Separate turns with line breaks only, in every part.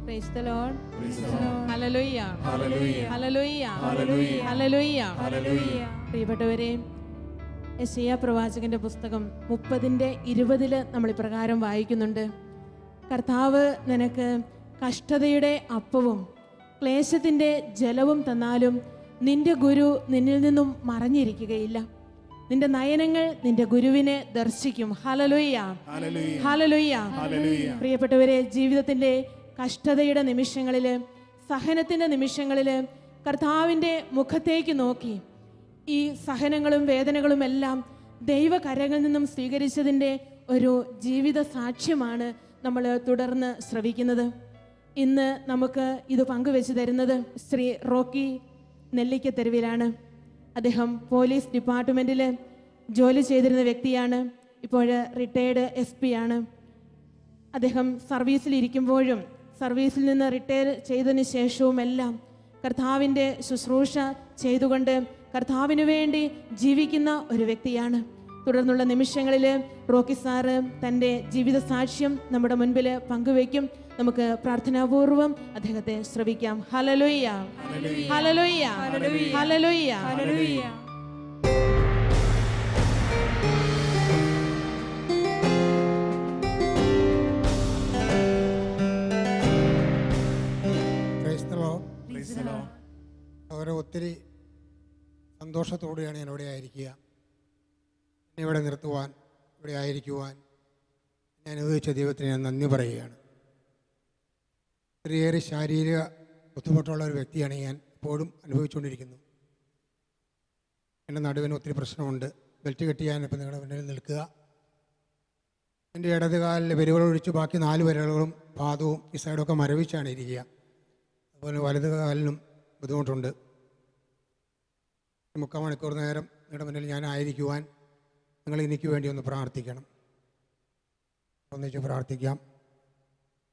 Praise the Lord. Hallelujah. Hallelujah. Hallelujah. പ്രിയപ്പെട്ടവരെ, യെശയ്യാ പ്രവാചകന്റെ പുസ്തകം 30:20 നമ്മൾ ഇപ്രകാരം വായിക്കുന്നുണ്ട്. കർത്താവ് നിനക്ക് കഷ്ടതയുടെ അപ്പവും ക്ലേശത്തിന്റെ ജലവും തന്നാലും നിന്റെ ഗുരു നിന്നിൽ നിന്നും മറഞ്ഞിരിക്കുകയില്ല. നിന്റെ നയനങ്ങൾ നിന്റെ ഗുരുവിനെ ദർശിക്കും. Hallelujah, hallelujah. പ്രിയപ്പെട്ടവരെ, ജീവിതത്തിന്റെ കഷ്ടതയുടെ നിമിഷങ്ങളില്, സഹനത്തിന്റെ നിമിഷങ്ങളില് കർത്താവിന്റെ മുഖത്തേക്ക് നോക്കി ഈ സഹനങ്ങളും വേദനകളും എല്ലാം ദൈവകരങ്ങളിൽ നിന്നും സ്വീകരിച്ചതിൻ്റെ ഒരു ജീവിത സാക്ഷ്യമാണ് നമ്മൾ തുടർന്ന് ശ്രവിക്കുന്നത്. ഇന്ന് നമുക്ക് ഇത് പങ്കുവെച്ച് തരുന്നത് ശ്രീ റോക്കി നെല്ലിക്കത്തെരുവിലാണ്. അദ്ദേഹം പോലീസ് ഡിപ്പാർട്ട്മെൻറ്റിൽ ജോലി ചെയ്തിരുന്ന വ്യക്തിയാണ്. ഇപ്പോൾ റിട്ടയേർഡ് SP ആണ്. അദ്ദേഹം സർവീസിലിരിക്കുമ്പോഴും സർവീസിൽ നിന്ന് റിട്ടയർ ചെയ്തതിന് ശേഷവുമെല്ലാം കർത്താവിൻ്റെ ശുശ്രൂഷ ചെയ്തുകൊണ്ട് കർത്താവിന് വേണ്ടി ജീവിക്കുന്ന ഒരു വ്യക്തിയാണ്. തുടർന്നുള്ള നിമിഷങ്ങളിൽ റോക്കി സാറ് തൻ്റെ ജീവിത സാക്ഷ്യം നമ്മുടെ മുൻപിൽ പങ്കുവയ്ക്കും. നമുക്ക് പ്രാർത്ഥനാപൂർവം അദ്ദേഹത്തെ ശ്രവിക്കാം. Hallelujah, hallelujah, hallelujah.
അവരെ ഒത്തിരി സന്തോഷത്തോടെയാണ് ഞാൻ ഇവിടെ ആയിരിക്കുക. എന്നെ ഇവിടെ നിർത്തുവാൻ, ഇവിടെ ആയിരിക്കുവാൻ ഞാൻ അനുവദിച്ച ദൈവത്തിന് ഞാൻ നന്ദി പറയുകയാണ്. ഒത്തിരിയേറെ ശാരീരിക ബുദ്ധിമുട്ടുള്ള ഒരു വ്യക്തിയാണ് ഞാൻ, ഇപ്പോഴും അനുഭവിച്ചുകൊണ്ടിരിക്കുന്നു. എൻ്റെ നടുവിന് ഒത്തിരി പ്രശ്നമുണ്ട്. ബെൽറ്റ് കെട്ടിയാൻ ഇപ്പം നിങ്ങളുടെ മുന്നിൽ നിൽക്കുക. എൻ്റെ ഇടതുകാലിൽ വിരലുകളൊഴിച്ച് ബാക്കി 4 വിരലുകളും പാദവും ഈ സൈഡൊക്കെ മരവിച്ചാണ് ഇരിക്കുക. അതുപോലെ വലതുകാലിനും ബുദ്ധിമുട്ടുണ്ട്. 3/4 മണിക്കൂർ നേരം നിങ്ങളുടെ മുന്നിൽ ഞാൻ ആയിരിക്കുവാൻ നിങ്ങൾ എനിക്ക് വേണ്ടി ഒന്ന് പ്രാർത്ഥിക്കണം. ഒന്നിച്ച് പ്രാർത്ഥിക്കാം.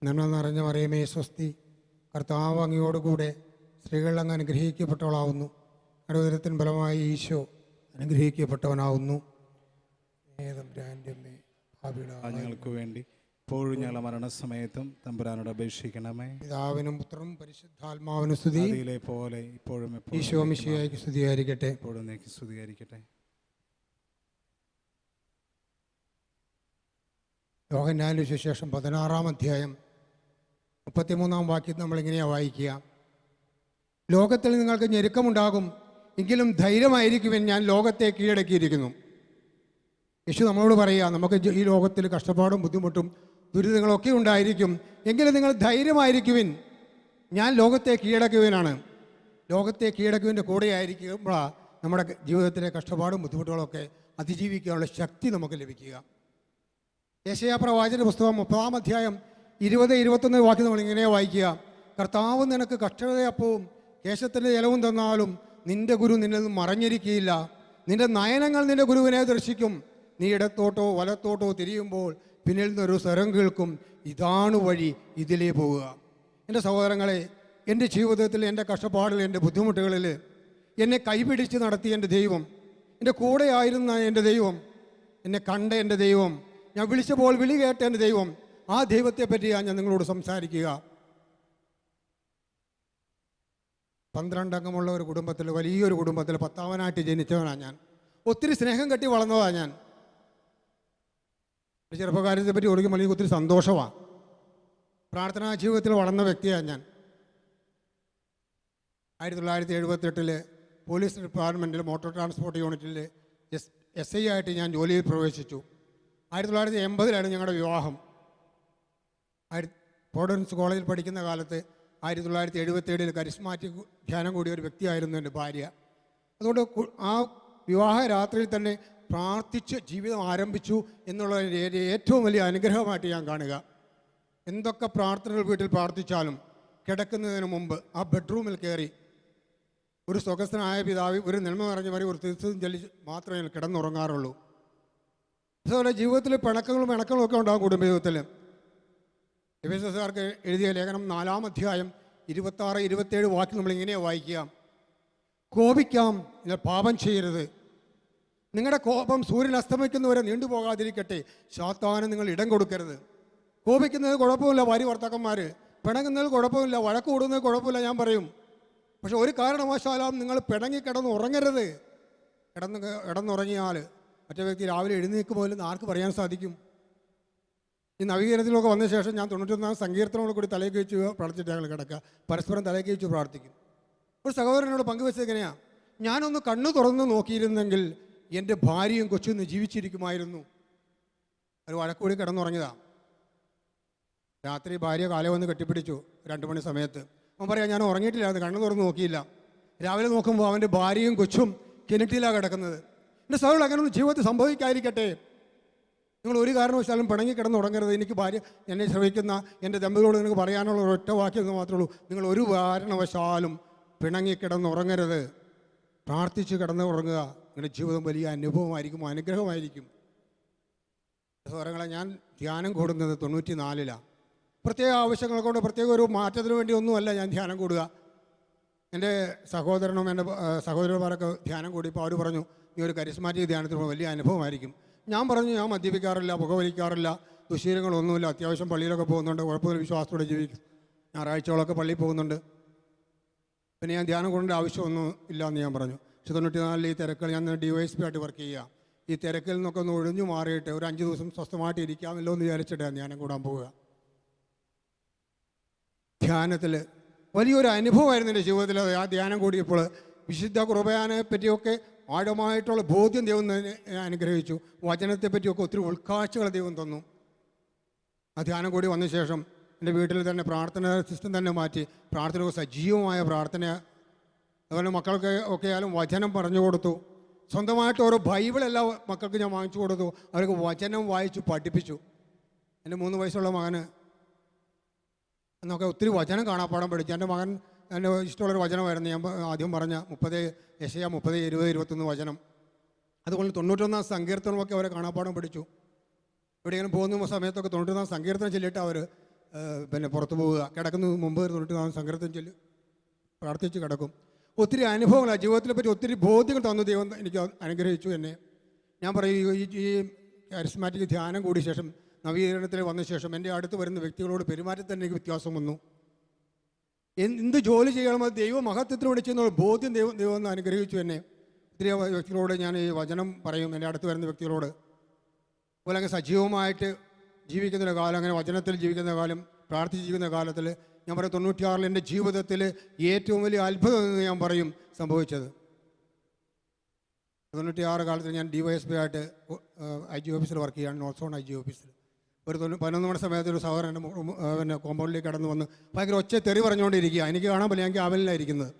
നന്മ നിറഞ്ഞ മറിയമേ സ്വസ്തി, കർത്താവ് അങ്ങയോടുകൂടെ സ്ത്രീകൾ അങ്ങ് അനുഗ്രഹിക്കപ്പെട്ടവളാവുന്നു. അനുദരത്തിൻ ഫലമായി ഈശോ അനുഗ്രഹിക്കപ്പെട്ടവനാവുന്നു.
ഞങ്ങൾക്ക് വേണ്ടി ഇപ്പോഴും ഞങ്ങളുടെ മരണസമയത്തും തമ്പുരാനോട് അപേക്ഷിക്കണമേ.
പിതാവിനും പുത്രനും പരിശുദ്ധാത്മാവിനും സ്തുതി,
പോലെ ഇപ്പോഴും
ഈശോ മിശിഹായ്ക്ക് സ്തുതിയായിരിക്കട്ടെ.
ഇപ്പോഴും സ്തുതിയായിരിക്കട്ടെ.
യോഹന്നാന്റെ സുവിശേഷം 16-ാം അധ്യായം 33-ാം വാക്യം നമ്മളിങ്ങനെയാണ് വായിക്കുക. ലോകത്തിൽ നിങ്ങൾക്ക് ഞെരുക്കമുണ്ടാകും, എങ്കിലും ധൈര്യമായിരിക്കുമെൻ, ഞാൻ ലോകത്തെ കീഴടക്കിയിരിക്കുന്നു. യേശു നമ്മളോട് പറയുക, നമുക്ക് ഈ ലോകത്തിൽ കഷ്ടപ്പാടും ബുദ്ധിമുട്ടും ദുരിതങ്ങളൊക്കെ ഉണ്ടായിരിക്കും, എങ്കിലും നിങ്ങൾ ധൈര്യമായിരിക്കുവിൻ, ഞാൻ ലോകത്തെ കീഴടക്കുവാനാണ്. ലോകത്തെ കീഴടക്കുവിൻ്റെ കൂടെ ആയിരിക്കുമ്പോഴാണ് നമ്മുടെ ജീവിതത്തിലെ കഷ്ടപ്പാടും ബുദ്ധിമുട്ടുകളൊക്കെ അതിജീവിക്കാനുള്ള ശക്തി നമുക്ക് ലഭിക്കുക. യെശയ്യാ പ്രവാചകന്റെ പുസ്തകം 30-ാം അധ്യായം 20-21 വാക്യം നമ്മളിങ്ങനെ വായിക്കുക. കർത്താവ് നിനക്ക് കഷ്ടതയപ്പവും കേശത്തിൻ്റെ ജലവും തന്നാലും നിന്റെ ഗുരു നിന്നിൽ നിന്ന് മറഞ്ഞിരിക്കുകയില്ല. നിന്റെ നയനങ്ങൾ നിന്റെ ഗുരുവിനെ ദർശിക്കും. നീ ഇടത്തോട്ടോ വലത്തോട്ടോ തിരിയുമ്പോൾ പിന്നിൽ നിന്നൊരു സ്വരം കേൾക്കും, ഇതാണ് വഴി, ഇതിലേ പോവുക. എൻ്റെ സഹോദരങ്ങളെ, എൻ്റെ ജീവിതത്തിൽ, എൻ്റെ കഷ്ടപ്പാടിൽ, എൻ്റെ ബുദ്ധിമുട്ടുകളിൽ എന്നെ കൈപിടിച്ച് നടത്തിയ എൻ്റെ ദൈവം, എൻ്റെ കൂടെ ആയിരുന്ന എൻ്റെ ദൈവം, എന്നെ കണ്ട എൻ്റെ ദൈവം, ഞാൻ വിളിച്ചപ്പോൾ വിളി കേട്ട എൻ്റെ ദൈവം, ആ ദൈവത്തെ പറ്റിയാണ് ഞാൻ നിങ്ങളോട് സംസാരിക്കുക. 12 അംഗമുള്ള ഒരു കുടുംബത്തിൽ, വലിയൊരു കുടുംബത്തിൽ 10ാമനായിട്ട് ജനിച്ചവനാണ് ഞാൻ. ഒത്തിരി സ്നേഹം കെട്ടി വളർന്നതാണ് ഞാൻ. ചെറുപ്പകാര്യത്തെ പറ്റി ഓർക്കുമ്പോൾ എനിക്ക് ഒത്തിരി സന്തോഷമാണ്. പ്രാർത്ഥനാ ജീവിതത്തിൽ വളർന്ന വ്യക്തിയാണ് ഞാൻ. 1978 പോലീസ് ഡിപ്പാർട്ട്മെൻറ്റിൽ മോട്ടോർ ട്രാൻസ്പോർട്ട് യൂണിറ്റിൽ SI ആയിട്ട് ഞാൻ ജോലിയിൽ പ്രവേശിച്ചു. 1980 ഞങ്ങളുടെ വിവാഹം. പ്രോവിഡൻസ് കോളേജിൽ പഠിക്കുന്ന കാലത്ത് 1977 കരിസ്മാറ്റിക് ധ്യാനം കൂടിയ ഒരു വ്യക്തിയായിരുന്നു എൻ്റെ ഭാര്യ. അതുകൊണ്ട് ആ വിവാഹ രാത്രിയിൽ തന്നെ പ്രാർത്ഥിച്ച് ജീവിതം ആരംഭിച്ചു എന്നുള്ള ഏറ്റവും വലിയ അനുഗ്രഹമായിട്ട് ഞാൻ കാണുക. എന്തൊക്കെ പ്രാർത്ഥനകൾ വീട്ടിൽ പ്രാർത്ഥിച്ചാലും കിടക്കുന്നതിന് മുമ്പ് ആ ബെഡ്റൂമിൽ കയറി ഒരു സ്വഗസ്ഥനായ പിതാവ്, ഒരു നന്മ നിറഞ്ഞ വരെ ഒരു തീർത്ഥം ചൊല്ലി മാത്രമേ ഞാൻ കിടന്നുറങ്ങാറുള്ളൂ. അതുപോലെ ജീവിതത്തിൽ പിണക്കങ്ങളും ഒക്കെ ഉണ്ടാകും കുടുംബജീവിതത്തിൽ. എഫെസോസുകാർക്ക് എഴുതിയ ലേഖനം 4-ാം അധ്യായം 26-27 വാക്യം നമ്മളിങ്ങനെ വായിക്കുക. കോപിക്കാം, നിങ്ങൾ പാപം ചെയ്യരുത്. നിങ്ങളുടെ കോപം സൂര്യൻ അസ്തമിക്കുന്നവരെ നീണ്ടുപോകാതിരിക്കട്ടെ. സാത്താന് നിങ്ങൾ ഇടം കൊടുക്കരുത്. കോപിക്കുന്നത് കുഴപ്പമില്ല ഭാര്യ ഭർത്താക്കന്മാർ, പിണങ്ങുന്നതിൽ കുഴപ്പമില്ല, വഴക്ക് കൂടുന്നതിൽ കുഴപ്പമില്ല, ഞാൻ പറയും. പക്ഷെ ഒരു കാരണവശാലും നിങ്ങൾ പിണങ്ങി കിടന്ന് ഉറങ്ങരുത്. കിടന്നുറങ്ങിയാൽ മറ്റേ വ്യക്തി രാവിലെ എഴുന്നേൽക്കുമ്പോൾ ആർക്ക് പറയാൻ സാധിക്കും? ഈ നവീകരണത്തിലൊക്കെ വന്ന ശേഷം ഞാൻ 91 സങ്കീർത്തനങ്ങൾ കൂടി തലയ്ക്ക് വെച്ച് പ്രാർത്ഥിച്ചിട്ട് ഞങ്ങൾ കിടക്കുക, പരസ്പരം തലയ്ക്ക് വെച്ച് പ്രാർത്ഥിക്കും. ഒരു സഹോദരനോട് പങ്കുവെച്ചത് എങ്ങനെയാണ്, ഞാനൊന്ന് കണ്ണു തുറന്ന് നോക്കിയിരുന്നെങ്കിൽ എൻ്റെ ഭാര്യയും കൊച്ചും ജീവിച്ചിരിക്കുമായിരുന്നു. ഒരു വഴക്കൂടി കിടന്നുറങ്ങിയതാണ്. രാത്രി ഭാര്യ കാലം വന്ന് കെട്ടിപ്പിടിച്ചു 2 മണി സമയത്ത്. അവൻ പറയാം, ഞാൻ ഉറങ്ങിയിട്ടില്ലായിരുന്നു, കണ്ണു തുറന്ന് നോക്കിയില്ല. രാവിലെ നോക്കുമ്പോൾ അവൻ്റെ ഭാര്യയും കൊച്ചും കിണറ്റിലാണ് കിടക്കുന്നത്. എൻ്റെ സഹോദരൻ, അങ്ങനെയൊന്നും ജീവിതത്തിൽ സംഭവിക്കാതിരിക്കട്ടെ. നിങ്ങൾ ഒരു കാരണവശാലും പിണങ്ങി കിടന്നുറങ്ങരുത്. എനിക്ക് ഭാര്യ, എന്നെ ശ്രമിക്കുന്ന എൻ്റെ ദമ്പതികളോട് നിങ്ങൾക്ക് പറയാനുള്ള ഒരൊറ്റ വാക്യം മാത്രമേ ഉള്ളൂ, നിങ്ങൾ ഒരു കാരണവശാലും പിണങ്ങി കിടന്നുറങ്ങരുത്. പ്രാർത്ഥിച്ച് കിടന്നുറങ്ങുക. നിങ്ങളുടെ ജീവിതം വലിയ അനുഭവമായിരിക്കും, അനുഗ്രഹമായിരിക്കും. സഹോദരങ്ങളെ, ഞാൻ ധ്യാനം കൂടുന്നത് 94-ലാണ്. പ്രത്യേക ആവശ്യങ്ങൾ കൊണ്ട്, പ്രത്യേക ഒരു മാറ്റത്തിന് വേണ്ടി ഒന്നുമല്ല ഞാൻ ധ്യാനം കൂടുക. എൻ്റെ സഹോദരനും എൻ്റെ സഹോദരന്മാരൊക്കെ ധ്യാനം കൂടിയപ്പോൾ അവർ പറഞ്ഞു, നീ ഒരു കരിസ്മാറ്റിക് ധ്യാനത്തിന് വലിയ അനുഭവമായിരിക്കും. ഞാൻ പറഞ്ഞു, ഞാൻ മദ്യപിക്കാറില്ല, പുകവലിക്കാറില്ല, ദുശീലങ്ങളൊന്നുമില്ല, അത്യാവശ്യം പള്ളിയിലൊക്കെ പോകുന്നുണ്ട്, കുഴപ്പമില്ല, വിശ്വാസത്തോടെ ജീവിക്കും, ഞായറാഴ്ചകളൊക്കെ പള്ളിയിൽ പോകുന്നുണ്ട്, പിന്നെ ഞാൻ ധ്യാനം കൊണ്ട ആവശ്യമൊന്നും ഇല്ല എന്ന് ഞാൻ പറഞ്ഞു. പക്ഷെ 94 ഈ തിരക്കുകൾ, ഞാൻ DYSP ആയിട്ട് വർക്ക് ചെയ്യുക, ഈ തിരക്കിൽ നിന്നൊക്കെ ഒന്ന് ഒഴിഞ്ഞു മാറിയിട്ട് ഒരു 5 ദിവസം സ്വസ്ഥമായിട്ട് ഇരിക്കാമല്ലോ എന്ന് വിചാരിച്ചിട്ടാണ് ധ്യാനം കൂടാൻ പോവുക. ധ്യാനത്തിൽ വലിയൊരു അനുഭവമായിരുന്നു എൻ്റെ ജീവിതത്തിൽ. ആ ധ്യാനം കൂടിയപ്പോൾ വിശുദ്ധ കുർബാനയെ പറ്റിയൊക്കെ ആഴമായിട്ടുള്ള ബോധ്യം ദൈവം അനുഗ്രഹിച്ചു. വചനത്തെ പറ്റിയൊക്കെ ഒത്തിരി ഉൾക്കാഴ്ചകൾ ദൈവം തന്നു. ആ ധ്യാനം കൂടി വന്ന ശേഷം എൻ്റെ വീട്ടിൽ തന്നെ പ്രാർത്ഥന സിസ്റ്റം തന്നെ മാറ്റി, പ്രാർത്ഥന സജീവമായ പ്രാർത്ഥന. അതുപോലെ മക്കൾക്ക് ഒക്കെ ആയാലും വചനം പറഞ്ഞു കൊടുത്തു. സ്വന്തമായിട്ട് ഓരോ ബൈബിളെല്ലാം മക്കൾക്ക് ഞാൻ വാങ്ങിച്ചു കൊടുത്തു. അവർക്ക് വചനം വായിച്ചു പഠിപ്പിച്ചു. എൻ്റെ 3 വയസ്സുള്ള മകന് എന്നൊക്കെ ഒത്തിരി വചനം കാണാപ്പാടം പഠിച്ചു. എൻ്റെ മകൻ എൻ്റെ ഇഷ്ടമുള്ളൊരു വചനമായിരുന്നു ഞാൻ ആദ്യം പറഞ്ഞ യെശയ്യാ 30, 20, 21 വചനം. അതുകൊണ്ട് 91 സങ്കീർത്തനമൊക്കെ അവരെ കാണാപ്പാടം പഠിച്ചു. എവിടെയെങ്കിലും പോകുന്ന സമയത്തൊക്കെ 91 സങ്കീർത്തനം ചൊല്ലിയിട്ട് അവർ പിന്നെ പുറത്തു പോവുക. കിടക്കുന്ന മുമ്പ് 91 സങ്കീർത്തനം ചൊല്ലി പ്രാർത്ഥിച്ച് കിടക്കും. ഒത്തിരി അനുഭവങ്ങളാണ് ജീവിതത്തിനെ പറ്റി, ഒത്തിരി ബോധ്യങ്ങൾ തന്നു ദൈവം എനിക്ക് അനുഗ്രഹിച്ചു എന്നെ. ഞാൻ പറയും, ഈ കരിസ്മാറ്റിക് ധ്യാനം കൂടിയ ശേഷം, നവീകരണത്തിൽ വന്ന ശേഷം എൻ്റെ അടുത്ത് വരുന്ന വ്യക്തികളോട് പെരുമാറ്റത്തിൽ തന്നെ എനിക്ക് വ്യത്യാസം വന്നു. എന്ത് ജോലി ചെയ്യണമെന്ന് ദൈവ മഹത്വത്തിന് വേണ്ടി ചെയ്യുന്ന ബോധ്യം ദൈവം ഒന്ന് അനുഗ്രഹിച്ചു എന്നെ. ഒത്തിരി വ്യക്തികളോട് ഞാൻ ഈ വചനം പറയും, എൻ്റെ അടുത്ത് വരുന്ന വ്യക്തികളോട്. അതുപോലെ അങ്ങനെ സജീവമായിട്ട് ജീവിക്കുന്ന കാലം, അങ്ങനെ വചനത്തിൽ ജീവിക്കുന്ന കാലം, പ്രാർത്ഥിച്ച് ജീവിക്കുന്ന കാലത്തിൽ ഞാൻ പറയും 96 എൻ്റെ ജീവിതത്തിൽ ഏറ്റവും വലിയ അത്ഭുതം എന്ന് ഞാൻ പറയും സംഭവിച്ചത്. 96 കാലത്തിൽ ഞാൻ DYSP ആയിട്ട് IG ഓഫീസിൽ വർക്ക് ചെയ്യുകയാണ്, നോർത്ത് സോൺ IG ഓഫീസിൽ. ഒരു 11 മണി സമയത്ത് ഒരു സഹോദരൻ എൻ്റെ പിന്നെ കോമ്പൗണ്ടിലേക്ക് കടന്നു വന്ന് ഭയങ്കര ഒച്ച തെറി പറഞ്ഞുകൊണ്ടിരിക്കുക. എനിക്ക് കാണാൻ പറ്റില്ല, എനിക്ക് ആവലിലായിരിക്കുന്നത്.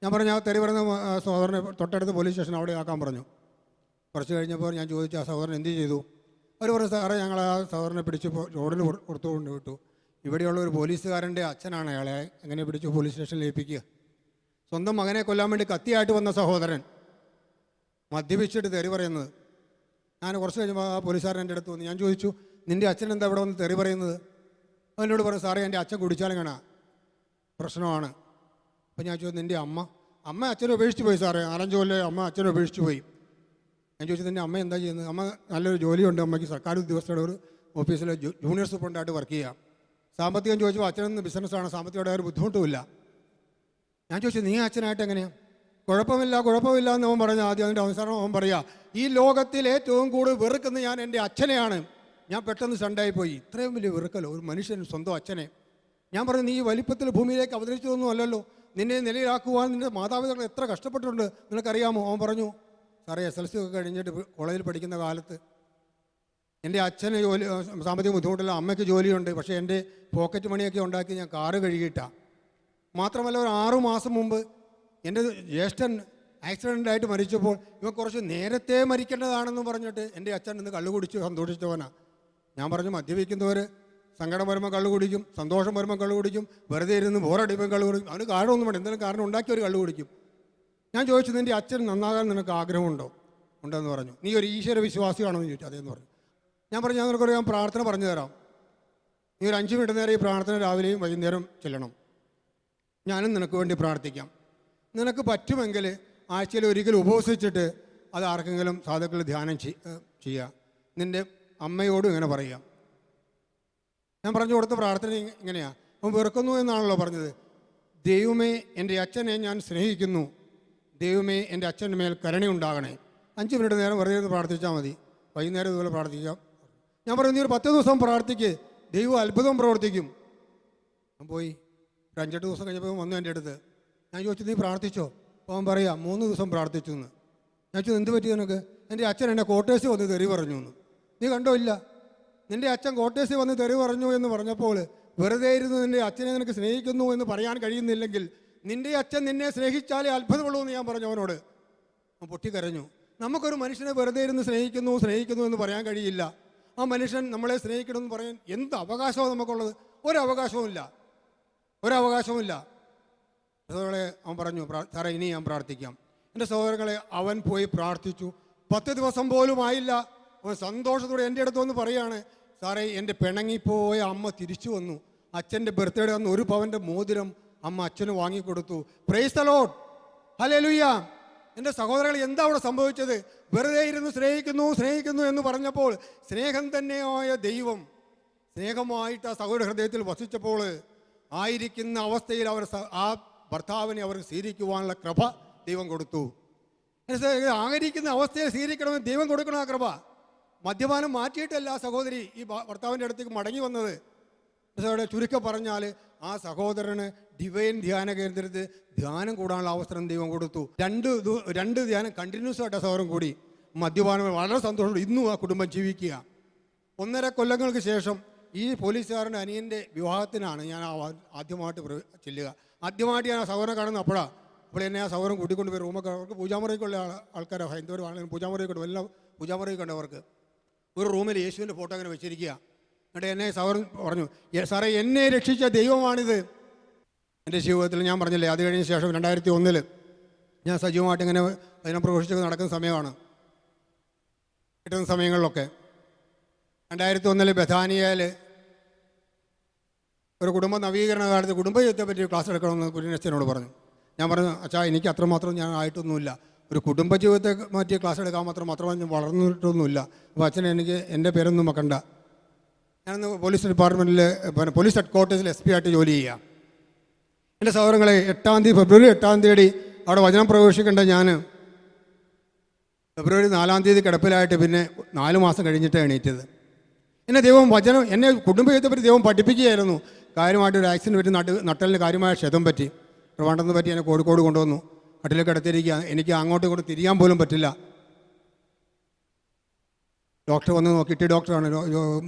ഞാൻ പറഞ്ഞു, ആ തെറി പറയുന്ന സഹോദരനെ തൊട്ടടുത്ത് പോലീസ് സ്റ്റേഷൻ അവിടെ ആക്കാൻ പറഞ്ഞു. കുറച്ച് കഴിഞ്ഞപ്പോൾ ഞാൻ ചോദിച്ചു, ആ സഹോദരൻ എന്ത് ചെയ്തു? അവർ പറഞ്ഞു, സാറേ ഞങ്ങൾ ആ സഹോദരനെ പിടിച്ചപ്പോൾ റോഡിൽ പുറത്തുകൊണ്ട് വിട്ടു. ഇവിടെയുള്ള ഒരു പോലീസുകാരൻ്റെ അച്ഛനാണ് അയാളെ എങ്ങനെ പിടിച്ചു പോലീസ് സ്റ്റേഷനിൽ ഏൽപ്പിക്കുക. സ്വന്തം മകനെ കൊല്ലാൻ വേണ്ടി കത്തിയായിട്ട് വന്ന സഹോദരൻ മദ്യപിച്ചിട്ട് തെറി പറയുന്നത്. ഞാൻ കുറച്ച് കഴിഞ്ഞപ്പോൾ ആ പോലീസുകാരൻ എൻ്റെ അടുത്ത് വന്നു. ഞാൻ ചോദിച്ചു, നിൻ്റെ അച്ഛൻ എന്താ ഇവിടെ വന്ന് തെറി പറയുന്നത്? അവനോട് പറഞ്ഞു, സാറേ എൻ്റെ അച്ഛൻ കുടിച്ചാലും കാണാം, പ്രശ്നമാണ്. അപ്പോൾ ഞാൻ ചോദിച്ചു, നിൻ്റെ അമ്മ അച്ഛനെ ഉപേക്ഷിച്ച് പോയി സാറേ, 4-5 കൊല്ലം അമ്മ അച്ഛനെ ഉപേക്ഷിച്ച് പോയി. ഞാൻ ചോദിച്ചു, നിൻ്റെ അമ്മ എന്താ ചെയ്യുന്നത്? അമ്മ നല്ലൊരു ജോലിയുണ്ട്, അമ്മയ്ക്ക് സർക്കാർ ഉദ്യോഗസ്ഥരുടെ ഒരു ഓഫീസിൽ ജൂനിയർ സൂപ്രണ്ടായിട്ട് വർക്ക് ചെയ്യാം. സാമ്പത്തികം ചോദിച്ചപ്പോൾ അച്ഛനൊന്ന് ബിസിനസ്സാണ്, സാമ്പത്തികമായിട്ട് ഒരു ബുദ്ധിമുട്ടുമില്ല. ഞാൻ ചോദിച്ചു, നീ അച്ഛനായിട്ട് എങ്ങനെയാണ്? കുഴപ്പമില്ല എന്ന് അവൻ പറഞ്ഞു. ആദ്യം അതിൻ്റെ അവസാനം അവൻ പറയുക, ഈ ലോകത്തിൽ ഏറ്റവും കൂടുതൽ വെറുക്കുന്ന ഞാൻ എൻ്റെ അച്ഛനെയാണ്. ഞാൻ പെട്ടെന്ന് ഷണ്ടായിപ്പോയി. ഇത്രയും വലിയ വെറുക്കല്ലോ ഒരു മനുഷ്യൻ സ്വന്തം അച്ഛനെ. ഞാൻ പറഞ്ഞു, നീ ഈ വലിപ്പത്തിൽ ഭൂമിയിലേക്ക് അവതരിച്ചതൊന്നും അല്ലല്ലോ, നിന്നെ നിലയിലാക്കുവാൻ നിൻ്റെ മാതാപിതാക്കൾ എത്ര കഷ്ടപ്പെട്ടിട്ടുണ്ട് നിനക്കറിയാമോ? അവൻ പറഞ്ഞു, സാറേ SLC ഒക്കെ കഴിഞ്ഞിട്ട് കോളേജിൽ പഠിക്കുന്ന കാലത്ത് എൻ്റെ അച്ഛന് ജോലി, സാമ്പത്തിക ബുദ്ധിമുട്ടില്ല, അമ്മയ്ക്ക് ജോലിയുണ്ട്, പക്ഷേ എൻ്റെ പോക്കറ്റ് മണിയൊക്കെ ഉണ്ടാക്കി ഞാൻ കാറ് കഴുകിയിട്ടാണ്. മാത്രമല്ല ഒരു 6 മാസം മുമ്പ് എൻ്റെ ജ്യേഷ്ഠൻ ആക്സിഡൻ്റായിട്ട് മരിച്ചപ്പോൾ ഇവൻ കുറച്ച് നേരത്തെ മരിക്കേണ്ടതാണെന്ന് പറഞ്ഞിട്ട് എൻ്റെ അച്ഛൻ ഇന്ന് കള്ളു കുടിച്ച് സന്തോഷിച്ചവനാണ്. ഞാൻ പറഞ്ഞു, മദ്യപിക്കുന്നവർ സങ്കടം വരുമ്പോൾ കള്ളു കുടിക്കും, സന്തോഷം വരുമ്പോൾ കള്ളു കുടിക്കും, വെറുതെ ഇരുന്ന് ബോറടിപ്പം കള്ളു കുടിക്കും. അവന് കാരണമൊന്നും വേണ്ട, എന്തെങ്കിലും കാരണം ഉണ്ടാക്കി ഒരു കള്ളു കുടിക്കും. ഞാൻ ചോദിച്ചു, നിൻ്റെ അച്ഛൻ നന്നാകാൻ നിനക്ക് ആഗ്രഹമുണ്ടോ? ഉണ്ടെന്ന് പറഞ്ഞു. നീ ഒരു ഈശ്വര വിശ്വാസിയാണോ എന്ന് ചോദിച്ചു. അതേന്ന് പറഞ്ഞു. ഞാൻ പറഞ്ഞു, ഞാൻ പ്രാർത്ഥന പറഞ്ഞു തരാം. നീ ഒരു 5 മിനിറ്റ് നേരം ഈ പ്രാർത്ഥന രാവിലെയും വൈകുന്നേരം ചെല്ലണം. ഞാനും നിനക്ക് വേണ്ടി പ്രാർത്ഥിക്കാം. നിനക്ക് പറ്റുമെങ്കിൽ ആഴ്ചയിൽ ഒരിക്കലും ഉപവസിച്ചിട്ട് അത് ആർക്കെങ്കിലും സാധുക്കൾ ധ്യാനം ചെയ്യുക. നിൻ്റെ അമ്മയോടും ഇങ്ങനെ പറയുക. ഞാൻ പറഞ്ഞു കൊടുത്ത പ്രാർത്ഥന ഇങ്ങനെയാണ്, അവൻ വെറുക്കുന്നു എന്നാണല്ലോ പറഞ്ഞത്. ദൈവമേ എൻ്റെ അച്ഛനെ ഞാൻ സ്നേഹിക്കുന്നു, ദൈവമേ എൻ്റെ അച്ഛൻ്റെ മേൽ കരുണയുണ്ടാകണേ. 5 മിനിറ്റ് നേരം വെറുതെ ഇരുന്ന് പ്രാർത്ഥിച്ചാൽ മതി. വൈകുന്നേരം ഇതുപോലെ പ്രാർത്ഥിക്കാം. ഞാൻ പറഞ്ഞു, നീ ഒരു 10 ദിവസം പ്രാർത്ഥിക്ക്, ദൈവം അത്ഭുതം പ്രവർത്തിക്കും. ഞാൻ പോയി. ഒരു 5-8 ദിവസം കഴിഞ്ഞപ്പോൾ വന്നു എൻ്റെ അടുത്ത്. ഞാൻ ചോദിച്ചു, നീ പ്രാർത്ഥിച്ചോ? അപ്പോൾ അവൻ പറയാം, 3 ദിവസം പ്രാർത്ഥിച്ചു എന്ന്. ഞാൻ ചോദിച്ചു, എന്ത് പറ്റി നിനക്ക്? എൻ്റെ അച്ഛൻ എന്നെ കോട്ടേഴ്സിൽ വന്ന് തെറി പറഞ്ഞു എന്ന്. നീ കണ്ടോ? ഇല്ല, നിൻ്റെ അച്ഛൻ കോട്ടേഴ്സിൽ വന്ന് തെറി പറഞ്ഞു എന്ന് പറഞ്ഞപ്പോൾ വെറുതെ ഇരുന്ന് നിൻ്റെ അച്ഛനെ നിനക്ക് സ്നേഹിക്കുന്നു എന്ന് പറയാൻ കഴിയുന്നില്ലെങ്കിൽ നിൻ്റെ അച്ഛൻ നിന്നെ സ്നേഹിച്ചാലേ അത്ഭുതമുള്ളൂ എന്ന് ഞാൻ പറഞ്ഞു അവനോട്. അവൻ പൊട്ടിക്കരഞ്ഞു. നമുക്കൊരു മനുഷ്യനെ വെറുതെ ഇരുന്ന് സ്നേഹിക്കുന്നു എന്ന് പറയാൻ കഴിയില്ല. ആ മനുഷ്യൻ നമ്മളെ സ്നേഹിക്കണമെന്ന് പറയാൻ എന്ത് അവകാശമാണ് നമുക്കുള്ളത്? ഒരവകാശവുമില്ല. സഹോദരങ്ങളെ, അവൻ പറഞ്ഞു, സാറേ ഇനി ഞാൻ പ്രാർത്ഥിക്കാം. എൻ്റെ സഹോദരങ്ങളെ, അവൻ പോയി പ്രാർത്ഥിച്ചു. 10 ദിവസം പോലും ആയില്ല, അവൻ സന്തോഷത്തോടെ എൻ്റെ അടുത്ത് വന്ന് പറയുകയാണ്, സാറേ എൻ്റെ പിണങ്ങിപ്പോയ അമ്മ തിരിച്ചു വന്നു. അച്ഛൻ്റെ ബർത്ത്ഡേ അന്ന് 1 പവൻ്റെ മോതിരം അമ്മ അച്ഛന് വാങ്ങിക്കൊടുത്തു. Praise the lord, hallelujah. എൻ്റെ സഹോദരങ്ങൾ, എന്താ അവിടെ സംഭവിച്ചത്? വെറുതെ ഇരുന്ന് സ്നേഹിക്കുന്നു എന്ന് പറഞ്ഞപ്പോൾ സ്നേഹം തന്നെയായ ദൈവം സ്നേഹമായിട്ട് ആ സഹോദര ഹൃദയത്തിൽ വസിച്ചപ്പോൾ ആയിരിക്കുന്ന അവസ്ഥയിൽ ആ ഭർത്താവിനെ അവർക്ക് സ്വീകരിക്കുവാനുള്ള കൃപ ദൈവം കൊടുത്തു. ആകരിക്കുന്ന അവസ്ഥയിൽ സ്വീകരിക്കണമെന്ന് ദൈവം കൊടുക്കണം ആ കൃപ. മദ്യപാനം മാറ്റിയിട്ടല്ല ആ സഹോദരി ഈ ഭർത്താവിൻ്റെ അടുത്തേക്ക് മടങ്ങി വന്നത്. ചുരുക്കം പറഞ്ഞാൽ ആ സഹോദരന് ഡിവൈൻ ധ്യാന കേന്ദ്രത്തിൽ ധ്യാനം കൂടാനുള്ള അവസരം ദൈവം കൊടുത്തു. രണ്ട് ധ്യാനം കണ്ടിന്യൂസ് ആയിട്ട് ആ സഹോദരൻ കൂടി. മദ്യപാനം വളരെ സന്തോഷത്തോടെ ഇന്നും ആ കുടുംബം ജീവിക്കുക. 1.5 കൊല്ലങ്ങൾക്ക് ശേഷം ഈ പോലീസുകാരൻ്റെ അനിയൻ്റെ വിവാഹത്തിനാണ് ഞാൻ ആദ്യമായിട്ട് ചെല്ലുക. ആദ്യമായിട്ട് ഞാൻ ആ സഹോദരനെ കാണുന്നത് അപ്പോഴാണ്. അപ്പോൾ എന്നെ ആ സഹോദരൻ കൂട്ടിക്കൊണ്ട് പോയി റൂമൊക്കെ, അവർക്ക് പൂജാമുറിക്കുള്ള ആൾക്കാരാണ്, ഹൈന്ദവരാണെങ്കിലും പൂജാമുറിക്കുണ്ട്, എല്ലാം പൂജാമുറിക്കുണ്ട് അവർക്ക്. ഒരു റൂമിൽ യേശുവിൻ്റെ ഫോട്ടോ അങ്ങനെ വെച്ചിരിക്കുക. എന്നിട്ട് എന്നെ സഹോദരൻ പറഞ്ഞു, സാറേ എന്നെ രക്ഷിച്ച ദൈവമാണിത്. എൻ്റെ ജീവിതത്തിൽ ഞാൻ പറഞ്ഞില്ലേ, അത് കഴിഞ്ഞ ശേഷം 2001 ഞാൻ സജീവമായിട്ട് ഇങ്ങനെ അതിനെ പ്രഘോഷിച്ച് നടക്കുന്ന സമയമാണ്. കിട്ടുന്ന സമയങ്ങളിലൊക്കെ 2001 ബഥാനിയയിൽ ഒരു കുടുംബ നവീകരണ കാലത്ത് കുടുംബജീവിതത്തെ പറ്റി ക്ലാസ് എടുക്കണമെന്ന് കുര്യനച്ഛനോട് പറഞ്ഞു. ഞാൻ പറഞ്ഞു, അച്ഛാ എനിക്ക് അത്രമാത്രം ഞാൻ ആയിട്ടൊന്നുമില്ല, ഒരു കുടുംബജീവിതത്തെ പറ്റി ക്ലാസ് എടുക്കാൻ മാത്രമേ ഞാൻ വളർന്നിട്ടൊന്നുമില്ല. അപ്പോൾ അച്ഛൻ എനിക്ക് എൻ്റെ പേരൊന്നും വെക്കണ്ട. ഞാനന്ന് പോലീസ് ഡിപ്പാർട്ട്മെൻറ്റിൽ പോലീസ് ഹെഡ് ക്വാർട്ടേഴ്സിൽ SP ആയിട്ട് ജോലി ചെയ്യുക. എൻ്റെ സഹോദരങ്ങളെ, ഫെബ്രുവരി 8 അവിടെ വചനം പ്രവേശിക്കേണ്ട ഞാൻ ഫെബ്രുവരി 4 കിടപ്പിലായിട്ട് പിന്നെ 4 മാസം കഴിഞ്ഞിട്ടാണ് എണീറ്റത്. എന്നെ ദൈവം എന്നെ കുടുംബജീവിതത്തെപ്പറ്റി ദൈവം പഠിപ്പിക്കുകയായിരുന്നു. കാര്യമായിട്ട് ഒരു ആക്സിഡൻറ്റ് പറ്റി നട്ടലിന് കാര്യമായ ക്ഷതം പറ്റി, ട്രിവാൻഡ്രത്ത് പറ്റി എന്നെ കോഴിക്കോട് കൊണ്ടുവന്നു. കട്ടിലേക്ക് കിടത്തിയിരിക്കുക, എനിക്ക് അങ്ങോട്ടും ഇങ്ങോട്ടും തിരിയാൻ പോലും പറ്റില്ല. ഡോക്ടർ വന്ന് നോക്കി, ഡോക്ടറാണ്,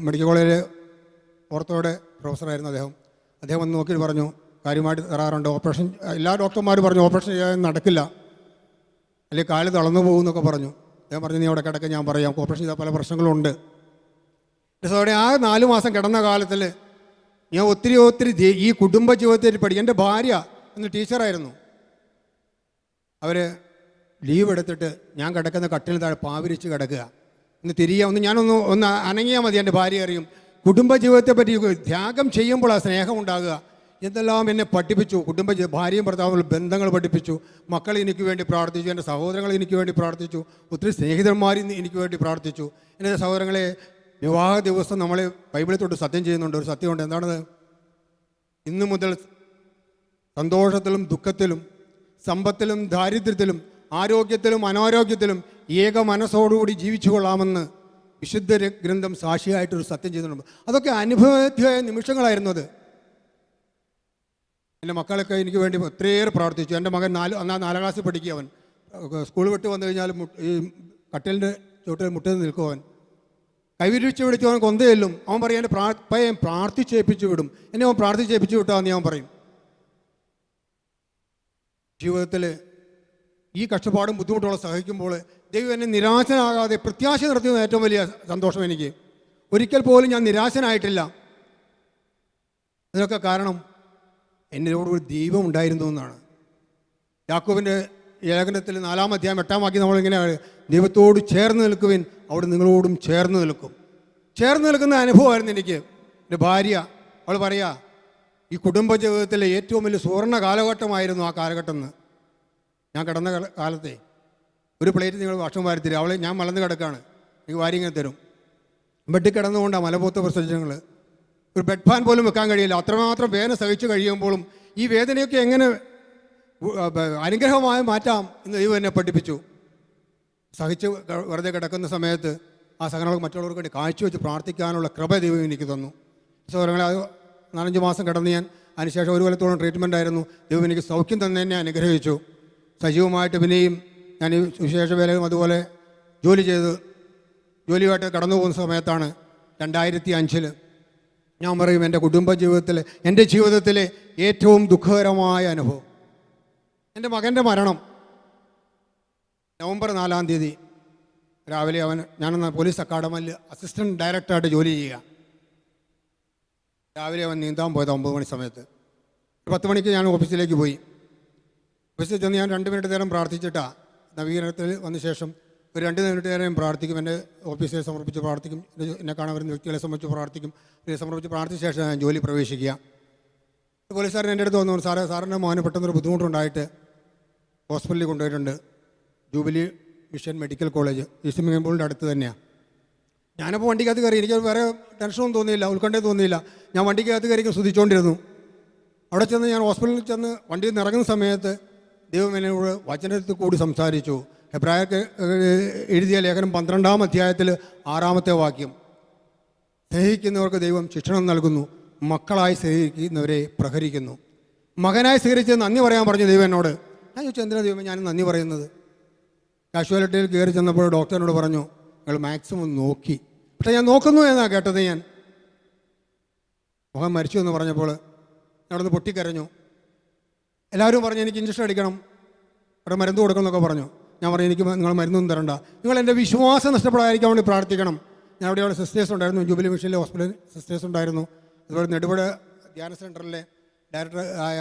മെഡിക്കൽ കോളേജിൽ ഓർത്തോയുടെ പ്രൊഫസറായിരുന്നു അദ്ദേഹം വന്ന് നോക്കിയിട്ട് പറഞ്ഞു, കാര്യമായിട്ട് തരാറുണ്ട്, ഓപ്പറേഷൻ, എല്ലാ ഡോക്ടർമാരും പറഞ്ഞു ഓപ്പറേഷൻ ചെയ്യാൻ നടക്കില്ല, അല്ലെങ്കിൽ കാല് തളർന്നു പോകുമെന്നൊക്കെ പറഞ്ഞു. അദ്ദേഹം പറഞ്ഞു, നീ അവിടെ കിടക്കാൻ, ഞാൻ പറയാം, ഓപ്പറേഷൻ ചെയ്താൽ പല പ്രശ്നങ്ങളുണ്ട്. സോടെ ആ 4 മാസം കിടന്ന കാലത്തിൽ ഞാൻ ഒത്തിരി ഈ കുടുംബജീവിതത്തിൽ പഠിക്കും. എൻ്റെ ഭാര്യ എന്ന് ടീച്ചറായിരുന്നു. അവർ ലീവ് എടുത്തിട്ട് ഞാൻ കിടക്കുന്ന കട്ടിൽ താഴെ പാവിരിച്ച് കിടക്കുക. ഞാനൊന്ന് അനങ്ങിയാൽ മതി, എൻ്റെ ഭാര്യ അറിയും. കുടുംബജീവിതത്തെ പറ്റി ത്യാഗം ചെയ്യുമ്പോൾ ആ സ്നേഹം ഉണ്ടാകുക. എന്തെല്ലാം എന്നെ പഠിപ്പിച്ചു. ഭാര്യയും ഭർത്താവും ബന്ധങ്ങൾ പഠിപ്പിച്ചു. മക്കൾ എനിക്ക് വേണ്ടി പ്രാർത്ഥിച്ചു, എൻ്റെ സഹോദരങ്ങൾ എനിക്ക് വേണ്ടി പ്രാർത്ഥിച്ചു, ഒത്തിരി സ്നേഹിതന്മാർ എനിക്ക് വേണ്ടി പ്രാർത്ഥിച്ചു. എൻ്റെ സഹോദരങ്ങളെ, വിവാഹ ദിവസം നമ്മളെ ബൈബിളിൽ തൊട്ട് സത്യം ചെയ്യുന്നുണ്ട്. ഒരു സത്യമുണ്ട്. എന്താണത്? ഇന്നു മുതൽ സന്തോഷത്തിലും ദുഃഖത്തിലും സമ്പത്തിലും ദാരിദ്ര്യത്തിലും ആരോഗ്യത്തിലും അനാരോഗ്യത്തിലും ഏക മനസ്സോടുകൂടി ജീവിച്ചു കൊള്ളാമെന്ന് വിശുദ്ധ ഗ്രന്ഥം സാക്ഷിയായിട്ടൊരു സത്യം ചെയ്യുന്നുണ്ട്. അതൊക്കെ അനുഭവമായ നിമിഷങ്ങളായിരുന്നു അത്. എൻ്റെ മക്കളൊക്കെ എനിക്ക് വേണ്ടി ഒത്തിരിയേറെ പ്രാർത്ഥിച്ചു. എൻ്റെ മകൻ 4ാം ക്ലാസ്സിൽ പഠിക്കുക. അവൻ സ്കൂൾ വിട്ട് വന്നു കഴിഞ്ഞാൽ ഈ കട്ടിലിൻ്റെ ചുവട്ടിൽ മുട്ടിൽ നിൽക്കും. അവൻ കൈവിരിച്ച് വിളിച്ചു, അവൻ കൊന്തയെല്ലും. അവൻ പറയും, എൻ്റെ പയ്യൻ പ്രാർത്ഥിച്ചേൽപ്പിച്ചു വിടും, എന്നെ അവൻ പ്രാർത്ഥിച്ചേൽപ്പിച്ചു വിട്ടാന്ന് ഞാൻ പറയും. ജീവിതത്തിൽ ഈ കഷ്ടപ്പാടും ബുദ്ധിമുട്ടുകളും സഹിക്കുമ്പോൾ ദൈവം എന്നെ നിരാശനാകാതെ പ്രത്യാശ നിർത്തിയത് ഏറ്റവും വലിയ സന്തോഷം എനിക്ക്. ഒരിക്കൽ പോലും ഞാൻ നിരാശനായിട്ടില്ല. ഇതിനൊക്കെ കാരണം എന്നോടൊരു ദൈവം ഉണ്ടായിരുന്നു എന്നാണ്. യാക്കോബിൻ്റെ ലേഖനത്തിൽ 4-ാം അധ്യായം 8-ാം വാക്യം നമ്മളിങ്ങനെയാണ്, ദൈവത്തോട് ചേർന്ന് നിൽക്കുവിൻ, അവിടെ നിങ്ങളോടും ചേർന്ന് നിൽക്കും. ചേർന്ന് നിൽക്കുന്ന അനുഭവമായിരുന്നു എനിക്ക്. എൻ്റെ ഭാര്യ അവൾ പറയാ, ഈ കുടുംബജീവിതത്തിലെ ഏറ്റവും വലിയ സുവർണ്ണ കാലഘട്ടമായിരുന്നു ആ കാലഘട്ടം എന്ന്. ഞാൻ കിടന്ന കാലത്തെ ഒരു പ്ലേറ്റ് നിങ്ങൾ ഭക്ഷണം വാരി തരും. അവളെ ഞാൻ മലന്ന് കിടക്കുകയാണ്, എനിക്ക് വാരി ഇങ്ങനെ തരും. ബെഡിൽ കിടന്നുകൊണ്ടാണ് മലപൂത്ത പ്രസവിച്ചങ്ങൾ. ഒരു ബെഡ് ഫാൻ പോലും വെക്കാൻ കഴിയില്ല. അത്രമാത്രം വേദന സഹിച്ചു കഴിയുമ്പോഴും ഈ വേദനയൊക്കെ എങ്ങനെ അനുഗ്രഹമായി മാറ്റാം എന്ന് ദൈവം എന്നെ പഠിപ്പിച്ചു. സഹിച്ച് വെറുതെ കിടക്കുന്ന സമയത്ത് ആ സഹനങ്ങൾക്ക് മറ്റുള്ളവർക്ക് വേണ്ടി കാഴ്ചവെച്ച് പ്രാർത്ഥിക്കാനുള്ള കൃപ ദൈവം എനിക്ക് തന്നു. സഹോദരങ്ങളെ, അത് 4-5 മാസം കിടന്ന് ഞാൻ അതിനുശേഷം 1 കൊല്ലത്തോളം ട്രീറ്റ്മെൻ്റ് ആയിരുന്നു. ദൈവം എനിക്ക് സൗഖ്യം തന്നെ എന്നെ അനുഗ്രഹിച്ചു. സജീവമായിട്ട് പിന്നെയും ഞാൻ ഈ സുവിശേഷ വേലയും അതുപോലെ ജോലിയുമായിട്ട് കടന്നു പോകുന്ന സമയത്താണ് 2005 ഞാൻ പറയും എൻ്റെ എൻ്റെ ജീവിതത്തിലെ ഏറ്റവും ദുഃഖകരമായ അനുഭവം എൻ്റെ മകൻ്റെ മരണം. നവംബർ 4-ാം തീയതി രാവിലെ ഞാനെന്ന പോലീസ് അക്കാഡമിയിൽ അസിസ്റ്റൻറ്റ് ഡയറക്ടറായിട്ട് ജോലി ചെയ്യുക. രാവിലെ അവൻ നീന്താൻ പോയത് 9 മണി സമയത്ത്. 10 മണിക്ക് ഞാൻ ഓഫീസിലേക്ക് പോയി. ഓഫീസിൽ ചെന്ന് ഞാൻ 2 മിനിറ്റ് നേരം പ്രാർത്ഥിച്ചിട്ടാണ്. നവീകരണത്തിൽ വന്ന ശേഷം ഒരു 2 മിനിറ്റ് നേരം പ്രാർത്ഥിക്കും. എൻ്റെ ഓഫീസിലെ സമർപ്പിച്ച് പ്രാർത്ഥിക്കും. എന്നെ കാണാൻ വരുന്ന വ്യക്തികളെ സംബന്ധിച്ച് പ്രാർത്ഥിക്കും. സമർപ്പിച്ച് പ്രാർത്ഥിച്ച ശേഷം ഞാൻ ജോലി പ്രവേശിക്കുക. പോലീസുകാരൻ എൻ്റെ അടുത്ത് വന്നു, സാറിൻ്റെ മോന് പെട്ടെന്നൊരു ബുദ്ധിമുട്ടുണ്ടായിട്ട് ഹോസ്പിറ്റലിൽ കൊണ്ടുപോയിട്ടുണ്ട്. Jubilee mission medical college east മെയിൻപോളിൻ്റെ അടുത്ത് തന്നെയാണ്. ഞാനപ്പോൾ വണ്ടിക്കകത്ത് കയറി. എനിക്ക് വേറെ ടെൻഷനൊന്നും തോന്നിയില്ല, ഉത്കണ്ഠയും തോന്നിയില്ല. ഞാൻ വണ്ടിക്കകത്ത് കയറി സ്തുതിച്ചുകൊണ്ടിരുന്നു. അവിടെ ചെന്ന് ഞാൻ ഹോസ്പിറ്റലിൽ ചെന്ന് വണ്ടിയിൽ നിന്ന് ഇറങ്ങുന്ന സമയത്ത് ദൈവം എന്നോട് വചനത്തിൽ കൂടി സംസാരിച്ചു. ഹെബ്രായർക്ക് എഴുതിയ ലേഖനം 12-ാം അധ്യായത്തിൽ 6-ാമത്തെ വാക്യം, സ്നേഹിക്കുന്നവർക്ക് ദൈവം ശിക്ഷണം നൽകുന്നു, മക്കളായി സ്നേഹിക്കുന്നവരെ പ്രഹരിക്കുന്നു. മകനായി സ്വീകരിച്ച് നന്ദി പറയാൻ പറഞ്ഞു ദൈവം എന്നോട്. ഞാൻ ചോദിച്ചു, എന്തിനാണ് ദൈവം ഞാൻ നന്ദി പറയുന്നത്? കാഷ്വാലിറ്റിയിൽ കയറി ചെന്നപ്പോൾ ഡോക്ടറിനോട് പറഞ്ഞു, നിങ്ങൾ മാക്സിമം നോക്കി. പക്ഷേ ഞാൻ നോക്കുന്നു എന്നാണ് കേട്ടത്. ഞാൻ മുഖം മരിച്ചു എന്ന് പറഞ്ഞപ്പോൾ ഞാൻ അവിടെ നിന്ന് പൊട്ടിക്കരഞ്ഞു. എല്ലാവരും പറഞ്ഞു എനിക്ക് ഇഞ്ചക്ഷൻ അടിക്കണം, അവിടെ മരുന്ന് കൊടുക്കണം എന്നൊക്കെ പറഞ്ഞു. ഞാൻ പറഞ്ഞു എനിക്ക് നിങ്ങൾ മരുന്നൊന്നും തരണ്ട, നിങ്ങൾ എൻ്റെ വിശ്വാസം നഷ്ടപ്പെടാതിരിക്കാൻ വേണ്ടി പ്രാർത്ഥിക്കണം. ഞാൻ അവിടെ സിസ്റ്റേഴ്സ് ഉണ്ടായിരുന്നു, ജൂബിലി മിഷനിലെ ഹോസ്പിറ്റൽ സിസ്റ്റേഴ്സ് ഉണ്ടായിരുന്നു. അതുപോലെ നെടുപുഴ ധ്യാന സെൻറ്ററിലെ ഡയറക്ടർ ആയ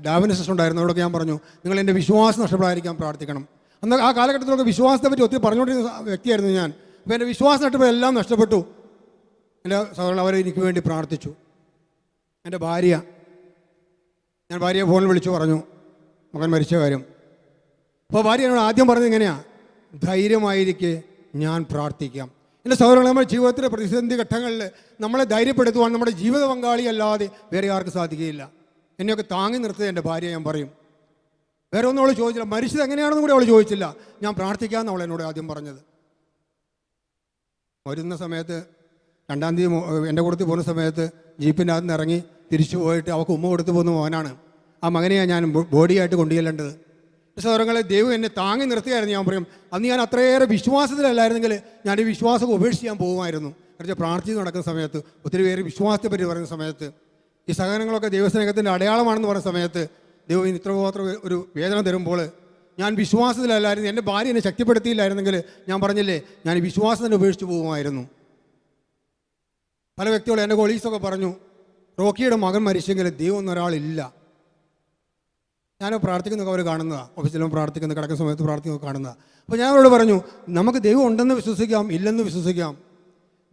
ഡാവിന സിസ്റ്റർ ഉണ്ടായിരുന്നു. അവിടെയൊക്കെ ഞാൻ പറഞ്ഞു നിങ്ങൾ എൻ്റെ വിശ്വാസം നഷ്ടപ്പെടാതിരിക്കാൻ പ്രാർത്ഥിക്കണം. അന്ന് ആ കാലഘട്ടത്തിലൊക്കെ വിശ്വാസത്തെ പറ്റി ഒത്തിരി പറഞ്ഞുകൊണ്ടിരുന്ന വ്യക്തിയായിരുന്നു ഞാൻ. അപ്പോൾ എൻ്റെ വിശ്വാസം നഷ്ടപ്പോൾ എല്ലാം നഷ്ടപ്പെട്ടു. എൻ്റെ സഹോദരൻ അവരെ എനിക്ക് വേണ്ടി പ്രാർത്ഥിച്ചു. എൻ്റെ ഭാര്യ, ഞാൻ ഭാര്യയെ ഫോണിൽ വിളിച്ചു പറഞ്ഞു മകൻ മരിച്ച കാര്യം. അപ്പോൾ ഭാര്യ എന്നോട് ആദ്യം പറഞ്ഞത് ഇങ്ങനെയാണ്, ധൈര്യമായിരിക്കെ ഞാൻ പ്രാർത്ഥിക്കാം. എൻ്റെ സഹോദരങ്ങൾ, നമ്മുടെ ജീവിതത്തിലെ പ്രതിസന്ധി ഘട്ടങ്ങളിൽ നമ്മളെ ധൈര്യപ്പെടുത്തുവാൻ നമ്മുടെ ജീവിത പങ്കാളി അല്ലാതെ വേറെ ആർക്കും സാധിക്കുകയില്ല. എന്നെയൊക്കെ താങ്ങി നിർത്തിയത് എൻ്റെ ഭാര്യ. ഞാൻ പറയും വേറെ ഒന്നും അവൾ ചോദിച്ചില്ല, മരിച്ചത് എങ്ങനെയാണെന്നും കൂടി അവൾ ചോദിച്ചില്ല. ഞാൻ പ്രാർത്ഥിക്കാമെന്ന് അവൾ എന്നോട് ആദ്യം പറഞ്ഞത്. വരുന്ന സമയത്ത് 2-ാം തീയതി എൻ്റെ കൂട്ടത്തിൽ പോകുന്ന സമയത്ത് ജീപ്പിൻ്റെ അകത്ത് നിന്ന് ഇറങ്ങി തിരിച്ചു പോയിട്ട് അവൾക്ക് ഉമ്മ കൊടുത്തു പോകുന്ന മോനാണ്. ആ മകനെയാണ് ഞാൻ ബോഡിയായിട്ട് കൊണ്ടുചെല്ലേണ്ടത്. സഹോദരങ്ങളെ, ദൈവം എന്നെ താങ്ങി നിർത്തിയായിരുന്നു. ഞാൻ പറയും അന്ന് ഞാൻ അത്രയേറെ വിശ്വാസത്തിലല്ലായിരുന്നെങ്കിൽ ഞാൻ ഈ വിശ്വാസം ഉപേക്ഷിക്കാൻ പോകുമായിരുന്നു. കുറച്ച് പ്രാർത്ഥിച്ച് നടക്കുന്ന സമയത്ത്, ഒത്തിരി പേര് വിശ്വാസത്തെ പറ്റി പറയുന്ന സമയത്ത്, ഈ സഹനങ്ങളൊക്കെ ദൈവസ്നേഹത്തിൻ്റെ അടയാളമാണെന്ന് പറയുന്ന സമയത്ത് ദൈവം ഇത്രമാത്രം ഒരു വേദന തരുമ്പോൾ ഞാൻ വിശ്വാസത്തിലല്ലായിരുന്നു, എൻ്റെ ഭാര്യ എന്നെ ശക്തിപ്പെടുത്തിയില്ലായിരുന്നെങ്കിൽ ഞാൻ പറഞ്ഞില്ലേ ഞാൻ ഈ വിശ്വാസത്തിനെ ഉപേക്ഷിച്ച് പോകുമായിരുന്നു. പല വ്യക്തികളും എൻ്റെ കൊളീഗ്സൊക്കെ പറഞ്ഞു റോക്കിയുടെ മകൻ മരിച്ചെങ്കിൽ ദൈവം എന്നൊരാളില്ല. ഞാൻ പ്രാർത്ഥിക്കുന്നതൊക്കെ അവർ കാണുന്നതാണ്, ഓഫീസിലും പ്രാർത്ഥിക്കുന്ന കിടക്കുന്ന സമയത്ത് പ്രാർത്ഥിക്കുന്നതൊക്കെ കാണുന്നതാണ്. അപ്പോൾ ഞാൻ അവരോട് പറഞ്ഞു നമുക്ക് ദൈവം ഉണ്ടെന്ന് വിശ്വസിക്കാം, ഇല്ലെന്ന് വിശ്വസിക്കാം.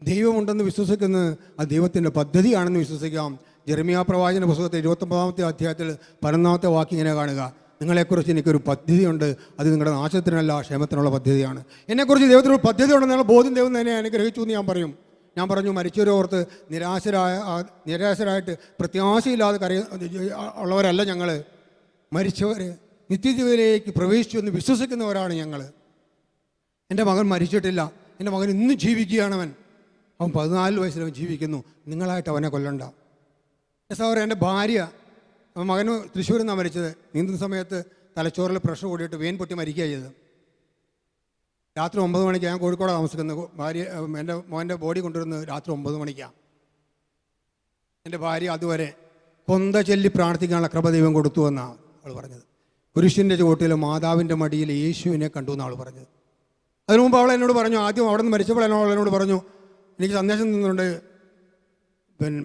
ദൈവമുണ്ടെന്ന് വിശ്വസിക്കുന്നത് അത് ദൈവത്തിൻ്റെ പദ്ധതിയാണെന്ന് വിശ്വസിക്കാം. ജെറമിയ പ്രവാചന പുസ്തകത്തിൽ 29-ാമത്തെ അധ്യായത്തിൽ 11-ാമത്തെ വാക്യം ഇങ്ങനെ കാണുക, നിങ്ങളെക്കുറിച്ച് എനിക്കൊരു പദ്ധതിയുണ്ട്, അത് നിങ്ങളുടെ നാശത്തിനല്ല ക്ഷേമത്തിനുള്ള പദ്ധതിയാണ്. എന്നെക്കുറിച്ച് ദൈവത്തിനൊരു പദ്ധതി ഉണ്ടെന്നുള്ള ബോധ്യം ദൈവം തന്നെ അനുഗ്രഹിച്ചു എന്ന് ഞാൻ പറഞ്ഞു മരിച്ചവരെ ഓർത്ത് നിരാശരായിട്ട് പ്രത്യാശയില്ലാതെ ഉള്ളവരല്ല ഞങ്ങൾ. മരിച്ചവർ നിത്യജീവനിലേക്ക് പ്രവേശിച്ചു എന്ന് വിശ്വസിക്കുന്നവരാണ് ഞങ്ങൾ. എൻ്റെ മകൻ മരിച്ചിട്ടില്ല, എൻ്റെ മകൻ ഇന്നും ജീവിക്കുകയാണവൻ. അവൻ 14 വയസ്സിലവൻ ജീവിക്കുന്നു. നിങ്ങളായിട്ട് അവനെ കൊല്ലണ്ട. സഹോദരൻ, എൻ്റെ ഭാര്യ, മകന് തൃശ്ശൂരിൽ നിന്നാണ് മരിച്ചത്. നീന്തുന്ന സമയത്ത് തലച്ചോറിൽ പ്രഷർ കൂടിയിട്ട് വെയിൻ പൊട്ടി മരിക്കുക ചെയ്തത്. രാത്രി 9 മണിക്ക് ഞാൻ കോഴിക്കോട് താമസിക്കുന്നത്. ഭാര്യ എൻ്റെ മോൻ്റെ ബോഡി കൊണ്ടുവരുന്നത് രാത്രി 9 മണിക്കാണ്. എൻ്റെ ഭാര്യ അതുവരെ കൊന്ത ചൊല്ലി പ്രാർത്ഥിക്കാനുള്ള കൃപ ദൈവം കൊടുത്തു എന്നാണ് അവൾ പറഞ്ഞത്. കുരിശിൻ്റെ ചുവട്ടിൽ മാതാവിൻ്റെ മടിയിൽ യേശുവിനെ കണ്ടു എന്നാണ് അവൾ പറഞ്ഞത്. അതിനു മുമ്പ് അവൾ എന്നോട് പറഞ്ഞു, ആദ്യം അവിടെ നിന്ന് മരിച്ചപ്പോൾ എന്നോട് പറഞ്ഞു എനിക്ക് സന്ദേശം തന്നിട്ടുണ്ട്, പിന്നെ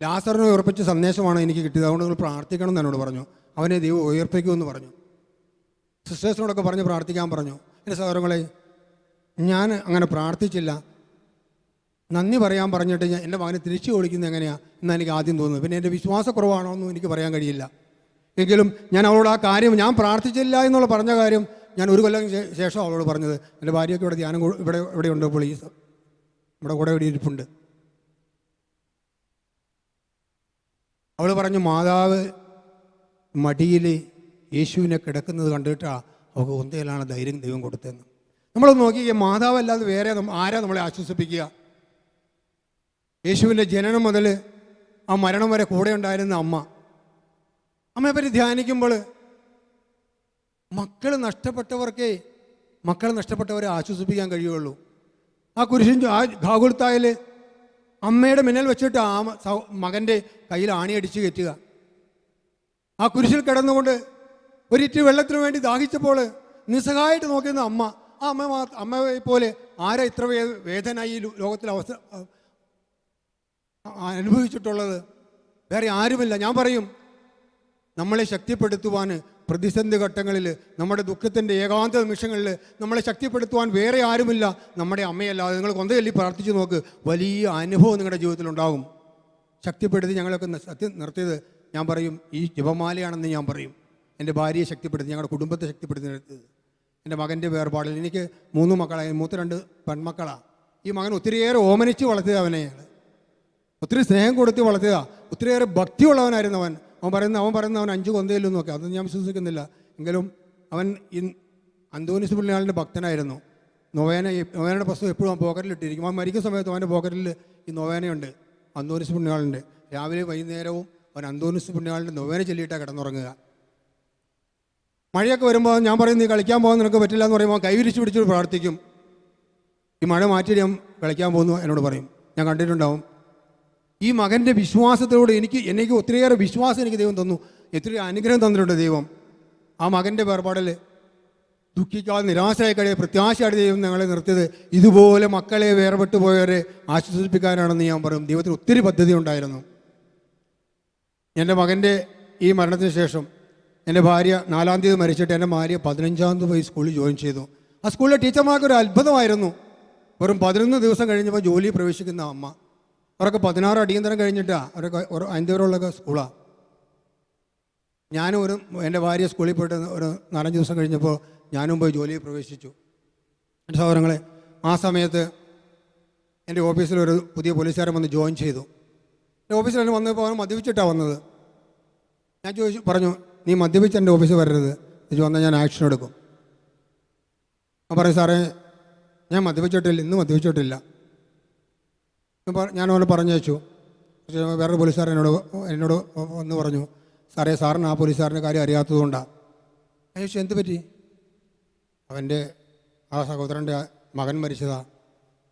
ലാസറിനെ ഉയർപ്പിച്ച സന്ദേശമാണ് എനിക്ക് കിട്ടിയത്, അതുകൊണ്ട് നിങ്ങൾ പ്രാർത്ഥിക്കണം എന്ന് എന്നോട് പറഞ്ഞു. അവനെ ദൈവം ഉയർപ്പിക്കുമെന്ന് പറഞ്ഞു. സിസ്റ്റേഴ്സിനോടൊക്കെ പറഞ്ഞ് പ്രാർത്ഥിക്കാൻ പറഞ്ഞു. എൻ്റെ സഹോദരങ്ങളെ, ഞാൻ അങ്ങനെ പ്രാർത്ഥിച്ചില്ല. നന്ദി പറയാൻ പറഞ്ഞിട്ട് എൻ്റെ മകനെ തിരിച്ചു ഓടിക്കുന്നത് എങ്ങനെയാണ് എന്നാണ് എനിക്ക് ആദ്യം തോന്നുന്നത്. പിന്നെ എൻ്റെ വിശ്വാസക്കുറവാണോ എന്നും എനിക്ക് പറയാൻ കഴിയില്ല. എങ്കിലും ഞാൻ അവളോട് ആ കാര്യം ഞാൻ പ്രാർത്ഥിച്ചില്ല എന്നുള്ള പറഞ്ഞ കാര്യം ഞാൻ 1 കൊല്ലം ശേഷം അവളോട് പറഞ്ഞത്. എൻ്റെ ഭാര്യയ്ക്ക് ഇവിടെ ധ്യാനം ഇവിടെ ഉണ്ട്, പോലീസ് നമ്മുടെ കൂടെ ഇവിടെ ഇരിപ്പുണ്ട്. അവൾ പറഞ്ഞു മാതാവ് മടിയിൽ യേശുവിനെ കിടക്കുന്നത് കണ്ടിട്ടാണ് അവൾക്ക് ഒന്തയിലാണ് ധൈര്യം ദൈവം കൊടുത്തതെന്ന്. നമ്മളൊന്ന് നോക്കി, മാതാവല്ലാതെ വേറെ ആരാ നമ്മളെ ആശ്വസിപ്പിക്കുക? യേശുവിൻ്റെ ജനനം മുതൽ ആ മരണം വരെ കൂടെ ഉണ്ടായിരുന്ന അമ്മയെപ്പറ്റി ധ്യാനിക്കുമ്പോൾ മക്കൾ നഷ്ടപ്പെട്ടവരെ ആശ്വസിപ്പിക്കാൻ കഴിയുള്ളൂ. ആ കുരിശിൻ ആ ഗാഗുൽത്തായിൽ അമ്മയുടെ മിന്നൽ വെച്ചിട്ട് ആ മകൻ്റെ കയ്യിൽ ആണിയടിച്ച് കയറ്റുക. ആ കുരിശിൽ കിടന്നുകൊണ്ട് ഒരിറ്റ് വെള്ളത്തിന് വേണ്ടി ദാഹിച്ചപ്പോൾ നിസ്സഹായിട്ട് നോക്കിയിരുന്ന ആ അമ്മയെ പോലെ ആരാ ഇത്ര വേദനായി ലോകത്തിൽ അനുഭവിച്ചിട്ടുള്ളത്? വേറെ ആരുമില്ല. ഞാൻ പറയും, നമ്മളെ ശക്തിപ്പെടുത്തുവാൻ പ്രതിസന്ധി ഘട്ടങ്ങളിൽ, നമ്മുടെ ദുഃഖത്തിൻ്റെ ഏകാന്ത നിമിഷങ്ങളിൽ നമ്മളെ ശക്തിപ്പെടുത്തുവാൻ വേറെ ആരുമില്ല, നമ്മുടെ അമ്മയല്ലാതെ. നിങ്ങൾ കൊന്തചൊല്ലി പ്രാർത്ഥിച്ചു നോക്ക്, വലിയ അനുഭവം നിങ്ങളുടെ ജീവിതത്തിലുണ്ടാകും. ശക്തിപ്പെടുത്തി ഞങ്ങളൊക്കെ നിർത്തിയത് ഞാൻ പറയും ഈ ജപമാലയാണെന്ന് ഞാൻ പറയും. എൻ്റെ ഭാര്യയെ ശക്തിപ്പെടുത്തി, ഞങ്ങളുടെ കുടുംബത്തെ ശക്തിപ്പെടുത്തി നിർത്തിയത്. എൻ്റെ മകൻ്റെ വേർപാടിൽ എനിക്ക് 3 മക്കളായി, മൂത്ത 2 പെൺമക്കളാണ്. ഈ മകൻ ഒത്തിരിയേറെ ഓമനിച്ച് വളർത്തിയത് അവനെ, ഒത്തിരി സ്നേഹം കൊടുത്ത് വളർത്തുക, ഒത്തിരിയേറെ ഭക്തിയുള്ളവനായിരുന്നു അവൻ. അവൻ പറയുന്ന അവൻ 5 കൊന്തയില്ലെന്ന് നോക്കി, അതൊന്നും ഞാൻ വിശ്വസിക്കുന്നില്ല. എങ്കിലും അവൻ ഈ അന്തോണിസ് പുണ്യാളൻ്റെ ഭക്തനായിരുന്നു. നൊവേനയുടെ പുസ്തകം എപ്പോഴും അവൻ പോക്കറ്റിലിട്ടിരിക്കും. അവൻ മരിക്കുന്ന സമയത്ത് അവൻ്റെ പോക്കറ്റിൽ ഈ നൊവേനയുണ്ട്, അന്തോണിസ് പുണ്യാളൻ്റെ. രാവിലെ വൈകുന്നേരവും അവൻ അന്തോണിസ് പുണ്യാളൻ്റെ നൊവേന ചൊല്ലിയിട്ടാണ് കിടന്നുറങ്ങുക. മഴയൊക്കെ വരുമ്പോൾ ഞാൻ പറയും നീ കളിക്കാൻ പോകാൻ നിനക്ക് പറ്റില്ല എന്ന് പറയുമ്പോൾ കൈവിരിച്ച് പിടിച്ച് പ്രാർത്ഥിക്കും. ഈ മഴ മാറ്റിയിട്ട് ഞാൻ കളിക്കാൻ പോകുന്നു എന്നോട് പറയും. ഞാൻ കണ്ടിട്ടുണ്ടാവും. ഈ മകൻ്റെ വിശ്വാസത്തോട് എനിക്ക് ഒത്തിരിയേറെ വിശ്വാസം എനിക്ക് ദൈവം തന്നു, എത്രയോ അനുഗ്രഹം തന്നിട്ടുണ്ട് ദൈവം. ആ മകൻ്റെ വേർപാടിൽ ദുഃഖിക്കാതെ നിരാശയായി കഴിയ പ്രത്യാശയായിട്ട് ദൈവം ഞങ്ങളെ നിർത്തിയത് ഇതുപോലെ മക്കളെ വേർപെട്ടു പോയവരെ ആശ്വസിപ്പിക്കാനാണെന്ന് ഞാൻ പറയും. ദൈവത്തിന് ഒത്തിരി പദ്ധതി ഉണ്ടായിരുന്നു. എൻ്റെ മകൻ്റെ ഈ മരണത്തിന് ശേഷം എൻ്റെ ഭാര്യ 4-ാം തീയതി മരിച്ചിട്ട് എൻ്റെ ഭാര്യ 15-ാം തീയതി പോയി സ്കൂളിൽ ജോയിൻ ചെയ്തു. ആ സ്കൂളിലെ ടീച്ചർമാർക്കൊരു അത്ഭുതമായിരുന്നു. വെറും 11 ദിവസം കഴിഞ്ഞപ്പോൾ ജോലി പ്രവേശിക്കുന്ന അമ്മ. അവരൊക്കെ 16 അടിയന്തരം കഴിഞ്ഞിട്ടാണ് അവരൊക്കെ 5 വരെയുള്ളൊക്കെ സ്കൂളാണ്. ഞാനും എൻ്റെ ഭാര്യ സ്കൂളിൽ പോയിട്ട് ഒരു 4-5 ദിവസം കഴിഞ്ഞപ്പോൾ ഞാനും പോയി ജോലിയിൽ പ്രവേശിച്ചു. എൻ്റെ സഹോദരങ്ങളെ, ആ സമയത്ത് എൻ്റെ ഓഫീസിലൊരു പുതിയ പോലീസുകാരൻ വന്ന് ജോയിൻ ചെയ്തു. എൻ്റെ ഓഫീസിൽ തന്നെ വന്നപ്പോൾ അവൻ മദ്യപിച്ചിട്ടാണ് വന്നത്. ഞാൻ പറഞ്ഞു നീ മദ്യപിച്ച് എൻ്റെ ഓഫീസിൽ വരരുത്, ഇത് വന്നാൽ ഞാൻ ആക്ഷൻ എടുക്കും. ഞാൻ പറയും സാറേ ഞാൻ മദ്യപിച്ചിട്ടില്ല, ഇന്ന് മദ്യപിച്ചിട്ടില്ല. ഞാൻ അവനെ പറഞ്ഞു വെച്ചു. വേറൊരു പോലീസുകാരൻ എന്നോട് വന്ന് പറഞ്ഞു സാറേ സാറിന് ആ പോലീസുകാരൻ്റെ കാര്യം അറിയാത്തതുകൊണ്ടാണ്. ഞാൻ ചോദിച്ചു എന്ത് പറ്റി? അവൻ്റെ ആ സഹോദരൻ്റെ മകൻ മരിച്ചതാണ്,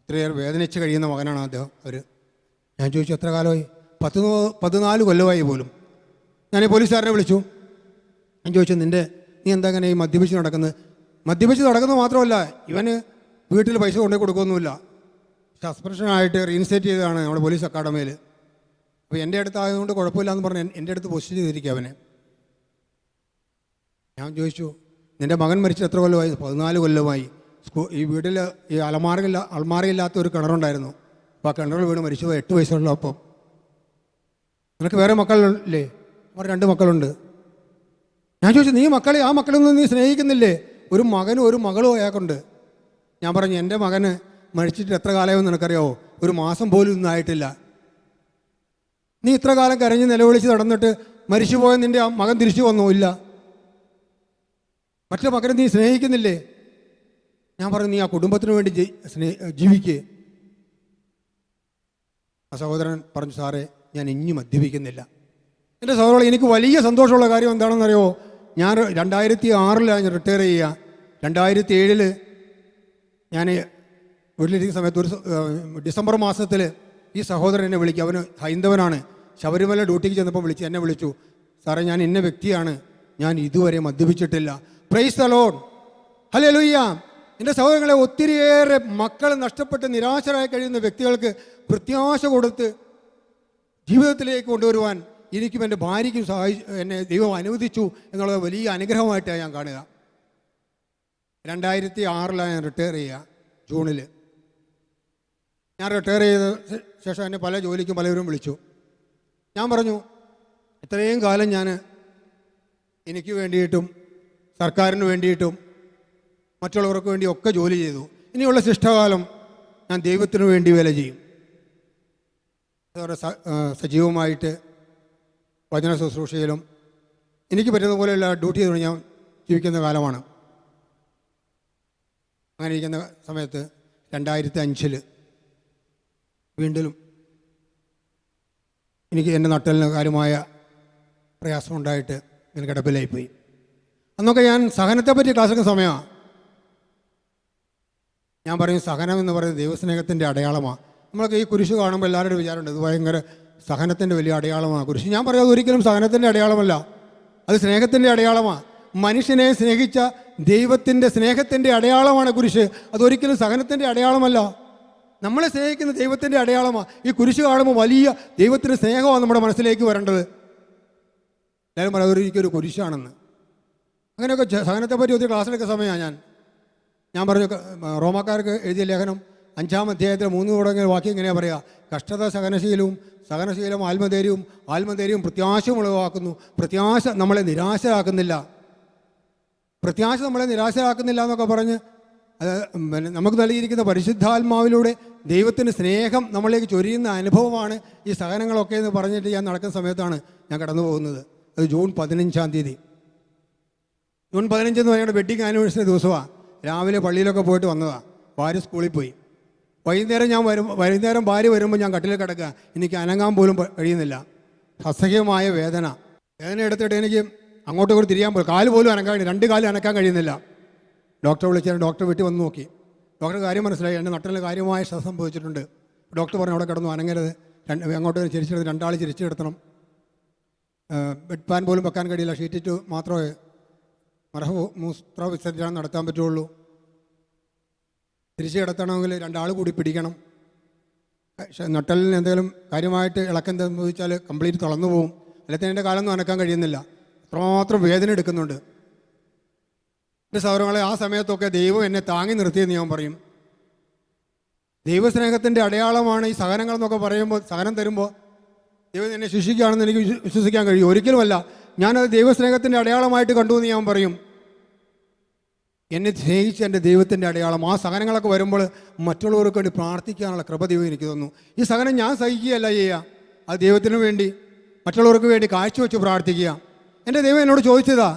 ഇത്രയേറെ വേദനിച്ച് കഴിയുന്ന മകനാണ് അദ്ദേഹം. ഞാൻ ചോദിച്ചു എത്ര കാലമായി? 14 കൊല്ലമായി പോലും. ഞാൻ ഈ പോലീസുകാരനെ വിളിച്ചു. ഞാൻ ചോദിച്ചു നീ എന്താ ഇങ്ങനെ ഈ മദ്യപിച്ച് നടക്കുന്നത് മാത്രമല്ല ഇവന് വീട്ടിൽ പൈസ കൊണ്ടുപോയി കൊടുക്കുകയൊന്നുമില്ല. സസ്പെൻഷനായിട്ട് റീഇൻസ്റ്റേറ്റ് ചെയ്തതാണ് നമ്മുടെ പോലീസ് അക്കാഡമിയിൽ. അപ്പോൾ എൻ്റെ അടുത്തായതുകൊണ്ട് കുഴപ്പമില്ല എന്ന് പറഞ്ഞ് എൻ്റെ അടുത്ത് പോസ്റ്റ് ചെയ്തിരിക്കുക അവനെ. ഞാൻ ചോദിച്ചു നിൻ്റെ മകൻ മരിച്ചിട്ട് എത്ര കൊല്ലമായി? 14 കൊല്ലമായി. ഈ വീട്ടിൽ ഈ അൾമാരയില്ലാത്ത ഒരു കിണറുണ്ടായിരുന്നു. അപ്പോൾ ആ കിണറിൽ വീണ് മരിച്ചു 8 വയസ്സുള്ള. അപ്പം നിനക്ക് വേറെ മക്കളില്ലേ? അവർ 2 മക്കളുണ്ട്. ഞാൻ ചോദിച്ചു നീ ആ മക്കളൊന്നും നീ സ്നേഹിക്കുന്നില്ലേ? ഒരു മകനും ഒരു മകളും അയാൾക്കുണ്ട്. ഞാൻ പറഞ്ഞു എൻ്റെ മകന് മരിച്ചിട്ട് എത്ര കാലമായെന്ന് നിനക്കറിയാവോ? 1 മാസം പോലും ഒന്നും ആയിട്ടില്ല. നീ ഇത്ര കാലം കരഞ്ഞ് നിലവിളിച്ച് നടന്നിട്ട് മരിച്ചുപോയ നിൻ്റെ ആ മകൻ തിരിച്ചു വന്നോ? ഇല്ല. മറ്റു മകനെ നീ സ്നേഹിക്കുന്നില്ലേ? ഞാൻ പറഞ്ഞു നീ ആ കുടുംബത്തിന് വേണ്ടി ജീവിക്കേ. ആ സഹോദരൻ പറഞ്ഞു സാറേ ഞാൻ ഇനി മദ്യപിക്കുന്നില്ല. എൻ്റെ സഹോദരൻ എനിക്ക് വലിയ സന്തോഷമുള്ള കാര്യം എന്താണെന്നറിയോ? ഞാൻ 2006 റിട്ടയർ ചെയ്യുക. 2007 ഞാൻ വീട്ടിലിരിക്കുന്ന സമയത്ത് ഒരു ഡിസംബർ മാസത്തിൽ ഈ സഹോദരൻ എന്നെ വിളിക്കുക. അവന് ഹൈന്ദവനാണ്. ശബരിമല ഡ്യൂട്ടിക്ക് ചെന്നപ്പോൾ എന്നെ വിളിച്ചു. സാറേ ഞാൻ ഇന്ന വ്യക്തിയാണ്, ഞാൻ ഇതുവരെ മദ്യപിച്ചിട്ടില്ല. Praise the lord, hallelujah. എൻ്റെ സഹോദരങ്ങളെ, ഒത്തിരിയേറെ മക്കൾ നഷ്ടപ്പെട്ട് നിരാശരായി കഴിയുന്ന വ്യക്തികൾക്ക് പ്രത്യാശ കൊടുത്ത് ജീവിതത്തിലേക്ക് കൊണ്ടുവരുവാൻ എനിക്കും എൻ്റെ ഭാര്യയ്ക്കും എന്നെ ദൈവം അനുവദിച്ചു എന്നുള്ളത് വലിയ അനുഗ്രഹമായിട്ടാണ് ഞാൻ കാണുക. 2006 ഞാൻ റിട്ടയർ ചെയ്യുക. ജൂണിൽ ഞാൻ റിട്ടയർ ചെയ്ത ശേഷം എന്നെ പല ജോലിക്കും പലവരും വിളിച്ചു. ഞാൻ പറഞ്ഞു ഇത്രയും കാലം ഞാൻ എനിക്ക് വേണ്ടിയിട്ടും സർക്കാരിന് വേണ്ടിയിട്ടും മറ്റുള്ളവർക്ക് വേണ്ടി ഒക്കെ ജോലി ചെയ്തു. ഇനിയുള്ള ശിഷ്ടകാലം ഞാൻ ദൈവത്തിന് വേണ്ടി വേല ചെയ്യും. സജീവമായിട്ട് വചന ശുശ്രൂഷയിലും എനിക്ക് പറ്റുന്ന പോലെയുള്ള ഡ്യൂട്ടി ചെയ്തുകൊണ്ട് ഞാൻ ജീവിക്കുന്ന കാലമാണ്. അങ്ങനെ ഇരിക്കുന്ന സമയത്ത് 2005 വീണ്ടും എനിക്ക് എൻ്റെ നട്ടലിന് കാര്യമായ പ്രയാസമുണ്ടായിട്ട് ഞാൻ കിടപ്പിലായിപ്പോയി. അന്നൊക്കെ ഞാൻ സഹനത്തെപ്പറ്റി ക്ലാസ്സിൻ്റെ സമയമാണ്. ഞാൻ പറയും സഹനം എന്ന് പറയുന്നത് ദൈവസ്നേഹത്തിൻ്റെ അടയാളമാണ്. നമ്മളൊക്കെ ഈ കുരിശ് കാണുമ്പോൾ എല്ലാവരുടെയും വിചാരമുണ്ട് ഇത് ഭയങ്കര സഹനത്തിൻ്റെ വലിയ അടയാളമാണ് കുരിശ്. ഞാൻ പറയാം ഒരിക്കലും സഹനത്തിൻ്റെ അടയാളമല്ല, അത് സ്നേഹത്തിൻ്റെ അടയാളമാണ്. മനുഷ്യനെ സ്നേഹിച്ച ദൈവത്തിൻ്റെ സ്നേഹത്തിൻ്റെ അടയാളമാണ് കുരിശ്, അതൊരിക്കലും സഹനത്തിൻ്റെ അടയാളമല്ല. നമ്മളെ സ്നേഹിക്കുന്ന ദൈവത്തിൻ്റെ അടയാളമാണ്. ഈ കുരിശ് കാണുമ്പോൾ വലിയ ദൈവത്തിൻ്റെ സ്നേഹമാണ് നമ്മുടെ മനസ്സിലേക്ക് വരേണ്ടത്. എല്ലാവരും പറയാം അതൊരിക്കലും കുരിശാണെന്ന്. അങ്ങനെയൊക്കെ സഹനത്തെപ്പറ്റി ഒത്തിരി ക്ലാസ്സിലൊക്കെ സമയമാണ് ഞാൻ പറഞ്ഞു. റോമാക്കാർക്ക് എഴുതിയ ലേഖനം 5-ാം അധ്യായത്തിൽ 3 തുടങ്ങിയ വാക്യം ഇങ്ങനെയാണ് പറയുക: കഷ്ടത സഹനശീലവും, സഹനശീലം ആത്മധൈര്യവും, ആത്മധൈര്യവും പ്രത്യാശയും ഉളവാക്കുന്നു. പ്രത്യാശ നമ്മളെ നിരാശരാക്കുന്നില്ല, പ്രത്യാശ നമ്മളെ നിരാശരാക്കുന്നില്ല എന്നൊക്കെ പറഞ്ഞ് അത് നമുക്ക് നൽകിയിരിക്കുന്ന പരിശുദ്ധാത്മാവിലൂടെ ദൈവത്തിൻ്റെ സ്നേഹം നമ്മളിലേക്ക് ചൊരിയുന്ന അനുഭവമാണ് ഈ സഹനങ്ങളൊക്കെ എന്ന് പറഞ്ഞിട്ട് ഞാൻ നടക്കുന്ന സമയത്താണ് ഞാൻ കടന്നു പോകുന്നത്. അത് ജൂൺ 15-ാം തീയതി. ജൂൺ 15 എന്ന് പറയുന്നത് വെഡ്ഡിങ് ആനിവേഴ്സറി ദിവസമാണ്. രാവിലെ പള്ളിയിലൊക്കെ പോയിട്ട് വന്നതാണ്. ഭാര്യ സ്കൂളിൽ പോയി. വൈകുന്നേരം ഭാര്യ വരുമ്പോൾ ഞാൻ കട്ടിലിൽ കിടക്കുക. എനിക്ക് അനങ്ങാൻ പോലും കഴിയുന്നില്ല. അസഹ്യമായ വേദന എടുത്തിട്ട് എനിക്ക് അങ്ങോട്ടും ഇങ്ങോട്ട് തിരിയാൻ പോലും, കാല് പോലും അനക്കാൻ കഴിയും, 2 കാലും അനക്കാൻ കഴിയുന്നില്ല. ഡോക്ടറെ വിളിച്ചാൽ ഡോക്ടർ വീട്ടിൽ വന്ന് നോക്കി. ഡോക്ടർ കാര്യം മനസ്സിലായി, എൻ്റെ നട്ടലിന് കാര്യമായ ശ്രദ്ധ സംഭവിച്ചിട്ടുണ്ട്. ഡോക്ടർ പറഞ്ഞു അവിടെ കിടന്നു അനങ്ങരുത്, അങ്ങോട്ട് ചിരിച്ചെടുത്ത് 2 ആൾ ചിരിച്ചു കിടത്തണം, ബെഡ് പാൻ പോലും വെക്കാൻ കഴിയില്ല, ഷീറ്റിട്ട് മാത്രമേ മൂത്ര വിസർജനം നടത്താൻ പറ്റുള്ളൂ. തിരിച്ച് കിടത്തണമെങ്കിൽ 2 ആൾ കൂടി പിടിക്കണം. നട്ടലിന് എന്തെങ്കിലും കാര്യമായിട്ട് ഇളക്കം സംഭവിച്ചാൽ കംപ്ലീറ്റ് തളർന്നു പോകും. അല്ലെങ്കിൽ എൻ്റെ കാലൊന്നും അനക്കാൻ കഴിയുന്നില്ല, അത്രമാത്രം വേദന എടുക്കുന്നുണ്ട്. എൻ്റെ സഹോദരങ്ങളെ, ആ സമയത്തൊക്കെ ദൈവം എന്നെ താങ്ങി നിർത്തിയെന്ന് ഞാൻ പറയും. ദൈവസ്നേഹത്തിൻ്റെ അടയാളമാണ് ഈ സഹനങ്ങൾ എന്നൊക്കെ പറയുമ്പോൾ, സഹനം തരുമ്പോൾ ദൈവം എന്നെ ശിക്ഷിക്കുകയാണെന്ന് എനിക്ക് വിശ്വസിക്കാൻ കഴിയും? ഒരിക്കലുമല്ല. ഞാനത് ദൈവസ്നേഹത്തിൻ്റെ അടയാളമായിട്ട് കണ്ടു എന്ന് ഞാൻ പറയും. എന്നെ സ്നേഹിച്ച എൻ്റെ ദൈവത്തിൻ്റെ അടയാളം. ആ സഹനങ്ങളൊക്കെ വരുമ്പോൾ മറ്റുള്ളവർക്ക് വേണ്ടി പ്രാർത്ഥിക്കാനുള്ള കൃപ ദൈവം എനിക്ക് തന്നു. ഈ സഹനം ഞാൻ സഹിക്കുകയല്ല ചെയ്യുക, അത് ദൈവത്തിന് വേണ്ടി മറ്റുള്ളവർക്ക് വേണ്ടി കാഴ്ചവെച്ച് പ്രാർത്ഥിക്കുക. എൻ്റെ ദൈവം എന്നോട് ചോദിച്ചതാ,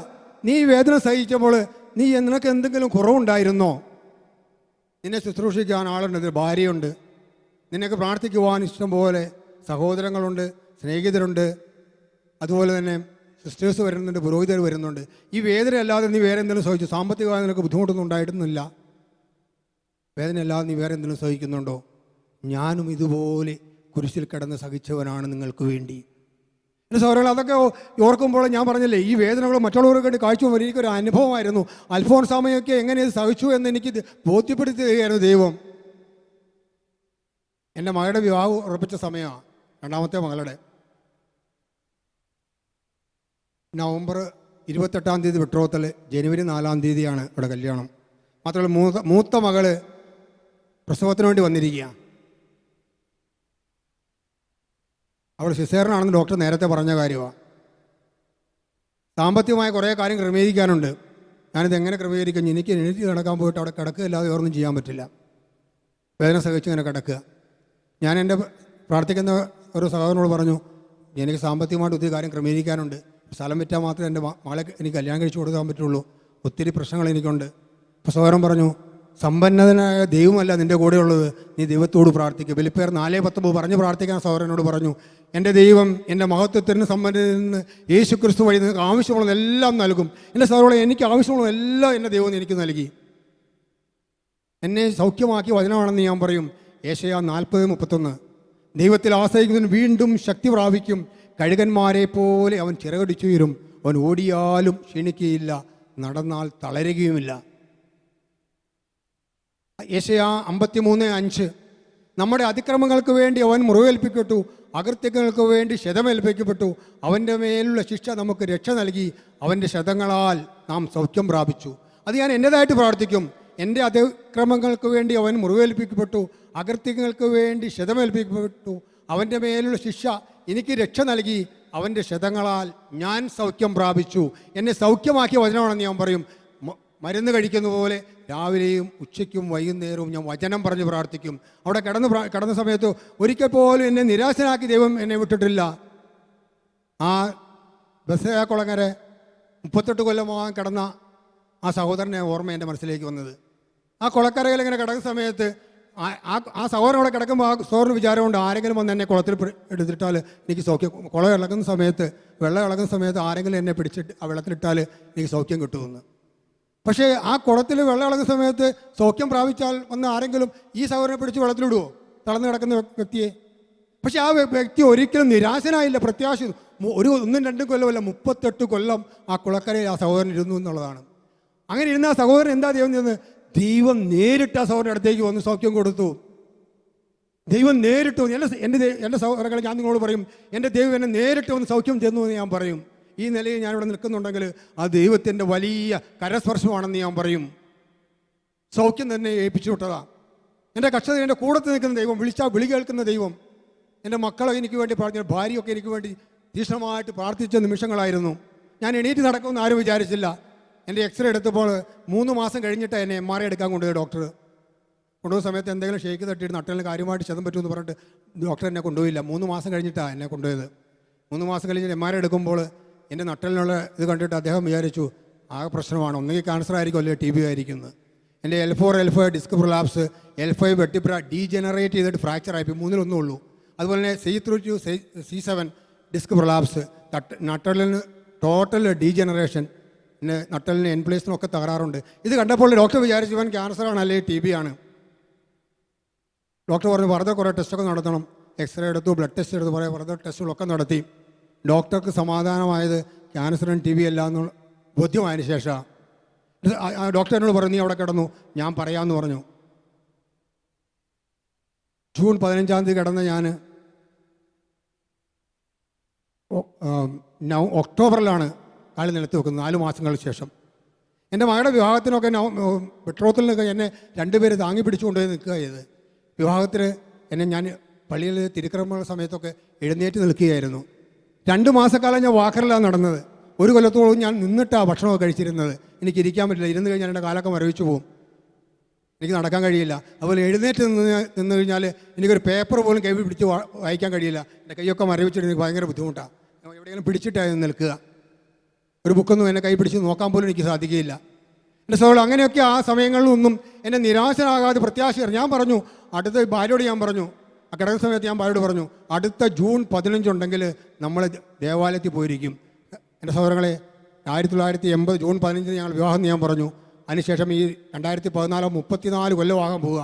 നീ വേദന സഹിച്ചപ്പോൾ നിനക്ക് എന്തെങ്കിലും കുറവുണ്ടായിരുന്നോ? നിന്നെ ശുശ്രൂഷിക്കാൻ ആളുണ്ട്, ഭാര്യയുണ്ട്, നിനക്ക് പ്രാർത്ഥിക്കുവാൻ ഇഷ്ടം പോലെ സഹോദരങ്ങളുണ്ട്, സ്നേഹിതരുണ്ട്, അതുപോലെ തന്നെ സിസ്റ്റേഴ്സ് വരുന്നുണ്ട്, പുരോഹിതർ വരുന്നുണ്ട്. ഈ വേദന അല്ലാതെ നീ വേറെ എന്തെങ്കിലും സഹിച്ചു? സാമ്പത്തികമായി നിനക്ക് ബുദ്ധിമുട്ടൊന്നും ഉണ്ടായിട്ടൊന്നുമില്ല. വേദന അല്ലാതെ നീ വേറെ എന്തെങ്കിലും സഹിക്കുന്നുണ്ടോ? ഞാനും ഇതുപോലെ കുരിശിൽ കിടന്ന് സഹിച്ചവനാണ് നിങ്ങൾക്ക് വേണ്ടി. എൻ്റെ സഹോദരങ്ങൾ, അതൊക്കെ ഓർക്കുമ്പോൾ ഞാൻ പറഞ്ഞില്ലേ, ഈ വേദനകൾ മറ്റുള്ളവർക്ക് വേണ്ടി കാഴ്ച എനിക്കൊരു അനുഭവമായിരുന്നു. അൽഫോൻസാമയൊക്കെ എങ്ങനെ ഇത് സഹിച്ചു എന്ന് എനിക്ക് ബോധ്യപ്പെടുത്തി തരികയായിരുന്നു ദൈവം. എൻ്റെ മകളുടെ വിവാഹം ഉറപ്പിച്ച സമയമാണ്, 2ാമത്തെ മകളുടെ. നവംബർ 28-ാം തീയതി ബെട്രോത്തൽ, ജനുവരി 4-ാം തീയതിയാണ് ഇവിടെ കല്യാണം. മാത്രമല്ല മൂത്ത മകള് പ്രസവത്തിന് വേണ്ടി വന്നിരിക്കുകയാണ്. അവൾ സിസേറിനാണെന്ന് ഡോക്ടർ നേരത്തെ പറഞ്ഞ കാര്യമാണ്. സാമ്പത്തികമായ കുറേ കാര്യം ക്രമീകരിക്കാനുണ്ട്. ഞാനിത് എങ്ങനെ ക്രമീകരിക്കും? എനിക്ക് എണീറ്റ് കിടക്കാൻ പോയിട്ട് അവിടെ കിടക്കുകയല്ലാതെ വേറൊന്നും ചെയ്യാൻ പറ്റില്ല. വേദന സഹിച്ച് ഇങ്ങനെ കിടക്കുക. ഞാൻ എൻ്റെ പ്രാർത്ഥിക്കുന്ന ഒരു സഹോദരനോട് പറഞ്ഞു, എനിക്ക് സാമ്പത്തികമായിട്ട് ഒത്തിരി കാര്യം ക്രമീകരിക്കാനുണ്ട്, സ്ഥലം വിറ്റാൽ മാത്രമേ എൻ്റെ മകളെ എനിക്ക് കല്യാണം കഴിച്ചു കൊടുക്കാൻ പറ്റുള്ളൂ, ഒത്തിരി പ്രശ്നങ്ങൾ എനിക്കുണ്ട്. അപ്പോൾ സഹോദരൻ പറഞ്ഞു, സമ്പന്നതനായ ദൈവമല്ല നിൻ്റെ കൂടെയുള്ളത്, നീ ദൈവത്തോട് പ്രാർത്ഥിക്കുക. ഫിലിപ്പിയർ 4:19 പറഞ്ഞ് പ്രാർത്ഥിക്കാൻ സഹോദരനോട് പറഞ്ഞു. എൻ്റെ ദൈവം എൻ്റെ മഹത്വത്തിന് സമ്പന്നതയിൽ നിന്ന് യേശു ക്രിസ്തു വഴി നിങ്ങൾക്ക് ആവശ്യമുള്ളതെല്ലാം നൽകും. എൻ്റെ സഹോദരങ്ങളെ, എനിക്ക് ആവശ്യമുള്ളതെല്ലാം എൻ്റെ ദൈവം എനിക്ക് നൽകി. എന്നെ സൗഖ്യമാക്കിയ വചനമാണെന്ന് ഞാൻ പറയും. യേശയ്യാ 40:31. ദൈവത്തിൽ ആശ്രയിക്കുന്നതിന് വീണ്ടും ശക്തി പ്രാപിക്കും, കഴുകന്മാരെ പോലെ അവൻ ചിറകടിച്ചുയരും, അവൻ ഓടിയാലും ക്ഷീണിക്കുകയില്ല, നടന്നാൽ തളരുകയുമില്ല. യേശയ്യാ 53:5. നമ്മുടെ അതിക്രമങ്ങൾക്ക് വേണ്ടി അവൻ മുറിവേൽപ്പിക്കപ്പെട്ടു, അകൃത്യങ്ങൾക്ക് വേണ്ടി ക്ഷതമേൽപ്പിക്കപ്പെട്ടു, അവൻ്റെ മേലുള്ള ശിക്ഷ നമുക്ക് രക്ഷ നൽകി, അവൻ്റെ ക്ഷതങ്ങളാൽ നാം സൗഖ്യം പ്രാപിച്ചു. അത് ഞാൻ എൻ്റേതായിട്ട് പ്രാർത്ഥിക്കും. എൻ്റെ അതിക്രമങ്ങൾക്ക് വേണ്ടി അവൻ മുറിവേൽപ്പിക്കപ്പെട്ടു, അകൃത്യങ്ങൾക്ക് വേണ്ടി ക്ഷതമേൽപ്പിക്കപ്പെട്ടു, അവൻ്റെ മേലുള്ള ശിക്ഷ എനിക്ക് രക്ഷ നൽകി, അവൻ്റെ ക്ഷതങ്ങളാൽ ഞാൻ സൗഖ്യം പ്രാപിച്ചു. എന്നെ സൗഖ്യമാക്കിയ വചനമാണെന്ന് ഞാൻ പറയും. മരുന്ന് കഴിക്കുന്ന പോലെ രാവിലെയും ഉച്ചയ്ക്കും വൈകുന്നേരവും ഞാൻ വചനം പറഞ്ഞ് പ്രാർത്ഥിക്കും. അവിടെ കിടന്ന സമയത്ത് ഒരിക്കൽ പോലും എന്നെ നിരാശനാക്കി ദൈവം എന്നെ വിട്ടിട്ടില്ല. ആ ബസ്സേയ കുളങ്ങര 38 കൊല്ലമാകാൻ കിടന്ന ആ സഹോദരനെ ഓർമ്മ എൻ്റെ മനസ്സിലേക്ക് വന്നത്. ആ കുളക്കരയിൽ ഇങ്ങനെ കിടക്കുന്ന സമയത്ത് ആ സഹോദരൻ അവിടെ കിടക്കുമ്പോൾ ആ സഹോദരന് വിചാരമുണ്ട്, ആരെങ്കിലും വന്ന് എന്നെ കുളത്തിൽ എടുത്തിട്ടാൽ എനിക്ക് സൗഖ്യം, കുളം ഇളകുന്ന സമയത്ത്, വെള്ളം ഇളകുന്ന സമയത്ത് ആരെങ്കിലും എന്നെ പിടിച്ചിട്ട് ആ വെള്ളത്തിലിട്ടാൽ എനിക്ക് സൗഖ്യം കിട്ടുമെന്ന്. പക്ഷേ ആ കുളത്തിൽ വെള്ളം ഇളകുന്ന സമയത്ത് സൗഖ്യം പ്രാപിച്ചാൽ വന്ന് ആരെങ്കിലും ഈ സഹോദരനെ പിടിച്ച് വെള്ളത്തിലിടുവോ, തളർന്നു കിടക്കുന്ന വ്യക്തിയെ? പക്ഷേ ആ വ്യക്തി ഒരിക്കലും നിരാശനായില്ല, പ്രത്യാശ. 1-2 കൊല്ലമല്ല, 38 കൊല്ലം ആ കുളക്കരയിൽ ആ സഹോദരൻ ഇരുന്നു എന്നുള്ളതാണ്. അങ്ങനെ ഇരുന്ന ആ സഹോദരൻ എന്താ ദൈവം ചെയ്യുന്നത്? ദൈവം നേരിട്ട് ആ സഹോദരൻ്റെ അടുത്തേക്ക് വന്ന് സൗഖ്യം കൊടുത്തു. ദൈവം നേരിട്ട് എൻ്റെ സഹോദരങ്ങളെ ഞാൻ നിങ്ങളോട് പറയും, എൻ്റെ ദൈവം എന്നെ നേരിട്ട് വന്ന് സൗഖ്യം തന്നു എന്ന് ഞാൻ പറയും. ഈ നിലയിൽ ഞാനിവിടെ നിൽക്കുന്നുണ്ടെങ്കിൽ ആ ദൈവത്തിൻ്റെ വലിയ കരസ്പർശമാണെന്ന് ഞാൻ പറയും. സൗഖ്യം തന്നെ ഏൽപ്പിച്ചു വിട്ടതാണ്. എൻ്റെ കക്ഷത എൻ്റെ കൂടത്ത് നിൽക്കുന്ന ദൈവം, വിളിച്ചാൽ വിളി കേൾക്കുന്ന ദൈവം. എൻ്റെ മക്കളെ എനിക്ക് വേണ്ടി പ്രാർത്ഥിച്ച, ഭാര്യയൊക്കെ എനിക്ക് വേണ്ടി തീക്ഷ്ണമായിട്ട് പ്രാർത്ഥിച്ച നിമിഷങ്ങളായിരുന്നു. ഞാൻ എണീറ്റ് നടക്കുമെന്ന് ആരും വിചാരിച്ചില്ല. എൻ്റെ എക്സ്റേ എടുത്തപ്പോൾ 3 മാസം കഴിഞ്ഞിട്ട് എന്നെ MRI എടുക്കാൻ കൊണ്ടുപോയി ഡോക്ടർ. കൊണ്ടുപോകുന്ന സമയത്ത് എന്തെങ്കിലും ഷേക്ക് തട്ടിയിട്ട് നട്ടലിന് കാര്യമായിട്ട് ക്ഷതം പറ്റുമെന്ന് പറഞ്ഞിട്ട് ഡോക്ടർ എന്നെ കൊണ്ടുപോയില്ല. 3 മാസം കഴിഞ്ഞിട്ടാണ് എന്നെ കൊണ്ടുപോയത്. 3 മാസം കഴിഞ്ഞിട്ട് MRI എടുക്കുമ്പോൾ എൻ്റെ നട്ടലിനുള്ള ഇത് കണ്ടിട്ട് അദ്ദേഹം വിചാരിച്ചു ആകെ പ്രശ്നമാണ്, ഒന്നുകിൽ ക്യാൻസർ ആയിരിക്കും അല്ലെങ്കിൽ TB ആയിരിക്കുന്നത്. എൻ്റെ L4, L5 disc prolapse, L5 vertebra degenerate ചെയ്തിട്ട് ഫ്രാക്ചർ ആയി, 3-1 ഉള്ളൂ. അതുപോലെ തന്നെ C3 to C7 disc prolapse, നട്ടലിന് ടോട്ടൽ ഡീജനറേഷൻ, പിന്നെ നട്ടലിന് എൻപ്ലേസിനൊക്കെ തകരാറുണ്ട്. ഇത് കണ്ടപ്പോൾ ഡോക്ടർ വിചാരിച്ചു ഇവൻ ക്യാൻസറാണ് അല്ലെങ്കിൽ TB ആണ്. ഡോക്ടർ പറഞ്ഞു വെറുതെ കുറേ ടെസ്റ്റൊക്കെ നടത്തണം. എക്സ്റേ എടുത്തു, ബ്ലഡ് ടെസ്റ്റ് എടുത്തു, കുറേ വെറുതെ ടെസ്റ്റുകളൊക്കെ നടത്തി. ഡോക്ടർക്ക് സമാധാനമായത് ക്യാൻസറിന് TB അല്ല എന്നുള്ള ബോധ്യമായതിനു ശേഷം ഡോക്ടർ എന്നോട് പറഞ്ഞു നീ അവിടെ കിടന്നു, ഞാൻ പറയാമെന്ന് പറഞ്ഞു. ജൂൺ 15-ാം തീയതി കിടന്ന ഞാൻ ഒക്ടോബറിലാണ് കാല് നിലത്ത് വെക്കുന്നത്, 4 മാസങ്ങൾക്ക് ശേഷം. എൻ്റെ മകളുടെ വിവാഹത്തിനൊക്കെ ബെട്രോത്തിലൊക്കെ എന്നെ 2 പേര് താങ്ങി പിടിച്ചുകൊണ്ടുപോയി നിൽക്കുക ചെയ്ത്. വിവാഹത്തിന് എന്നെ ഞാൻ പള്ളിയിൽ തിരുക്കർമ്മ സമയത്തൊക്കെ എഴുന്നേറ്റ് നിൽക്കുകയായിരുന്നു. 2 മാസക്കാലം ഞാൻ വാക്കറിലാണ് നടന്നത്. 1 കൊല്ലത്തോളം ഞാൻ നിന്നിട്ടാണ് ഭക്ഷണമൊക്കെ കഴിച്ചിരുന്നത്. എനിക്ക് ഇരിക്കാൻ പറ്റില്ല, ഇരുന്ന് കഴിഞ്ഞാൽ എൻ്റെ കാലൊക്കെ മരവിച്ചു പോകും, എനിക്ക് നടക്കാൻ കഴിയില്ല. അതുപോലെ എഴുന്നേറ്റ് നിന്ന് കഴിഞ്ഞാൽ എനിക്കൊരു പേപ്പർ പോലും കൈ പിടിച്ച് വായിക്കാൻ കഴിയില്ല. എൻ്റെ കൈയൊക്കെ മരവിച്ചിട്ട് എനിക്ക് ഭയങ്കര ബുദ്ധിമുട്ടാണ്. എവിടെയെങ്കിലും പിടിച്ചിട്ടായിരുന്നു നിൽക്കുക. ഒരു ബുക്കൊന്നും എന്നെ കൈ പിടിച്ച് നോക്കാൻ പോലും എനിക്ക് സാധിക്കുകയില്ല. എൻ്റെ സഹോദരൻ അങ്ങനെയൊക്കെ ആ സമയങ്ങളിലൊന്നും എന്നെ നിരാശനാകാതെ പ്രത്യാശ. ഞാൻ പറഞ്ഞു അടുത്ത ഭാര്യയോട് ഞാൻ പറഞ്ഞു, ആ കിടക്കുന്ന സമയത്ത് ഞാൻ ഭാര്യയോട് പറഞ്ഞു അടുത്ത ജൂൺ 15 ഉണ്ടെങ്കിൽ നമ്മൾ ദേവാലയത്തിൽ പോയിരിക്കും. എൻ്റെ സഹോദരങ്ങളെ 1980 ജൂൺ 15 ഞങ്ങൾ വിവാഹം ഞാൻ പറഞ്ഞു. അതിനുശേഷം ഈ 2014 34 കൊല്ലമാകാൻ പോവുക.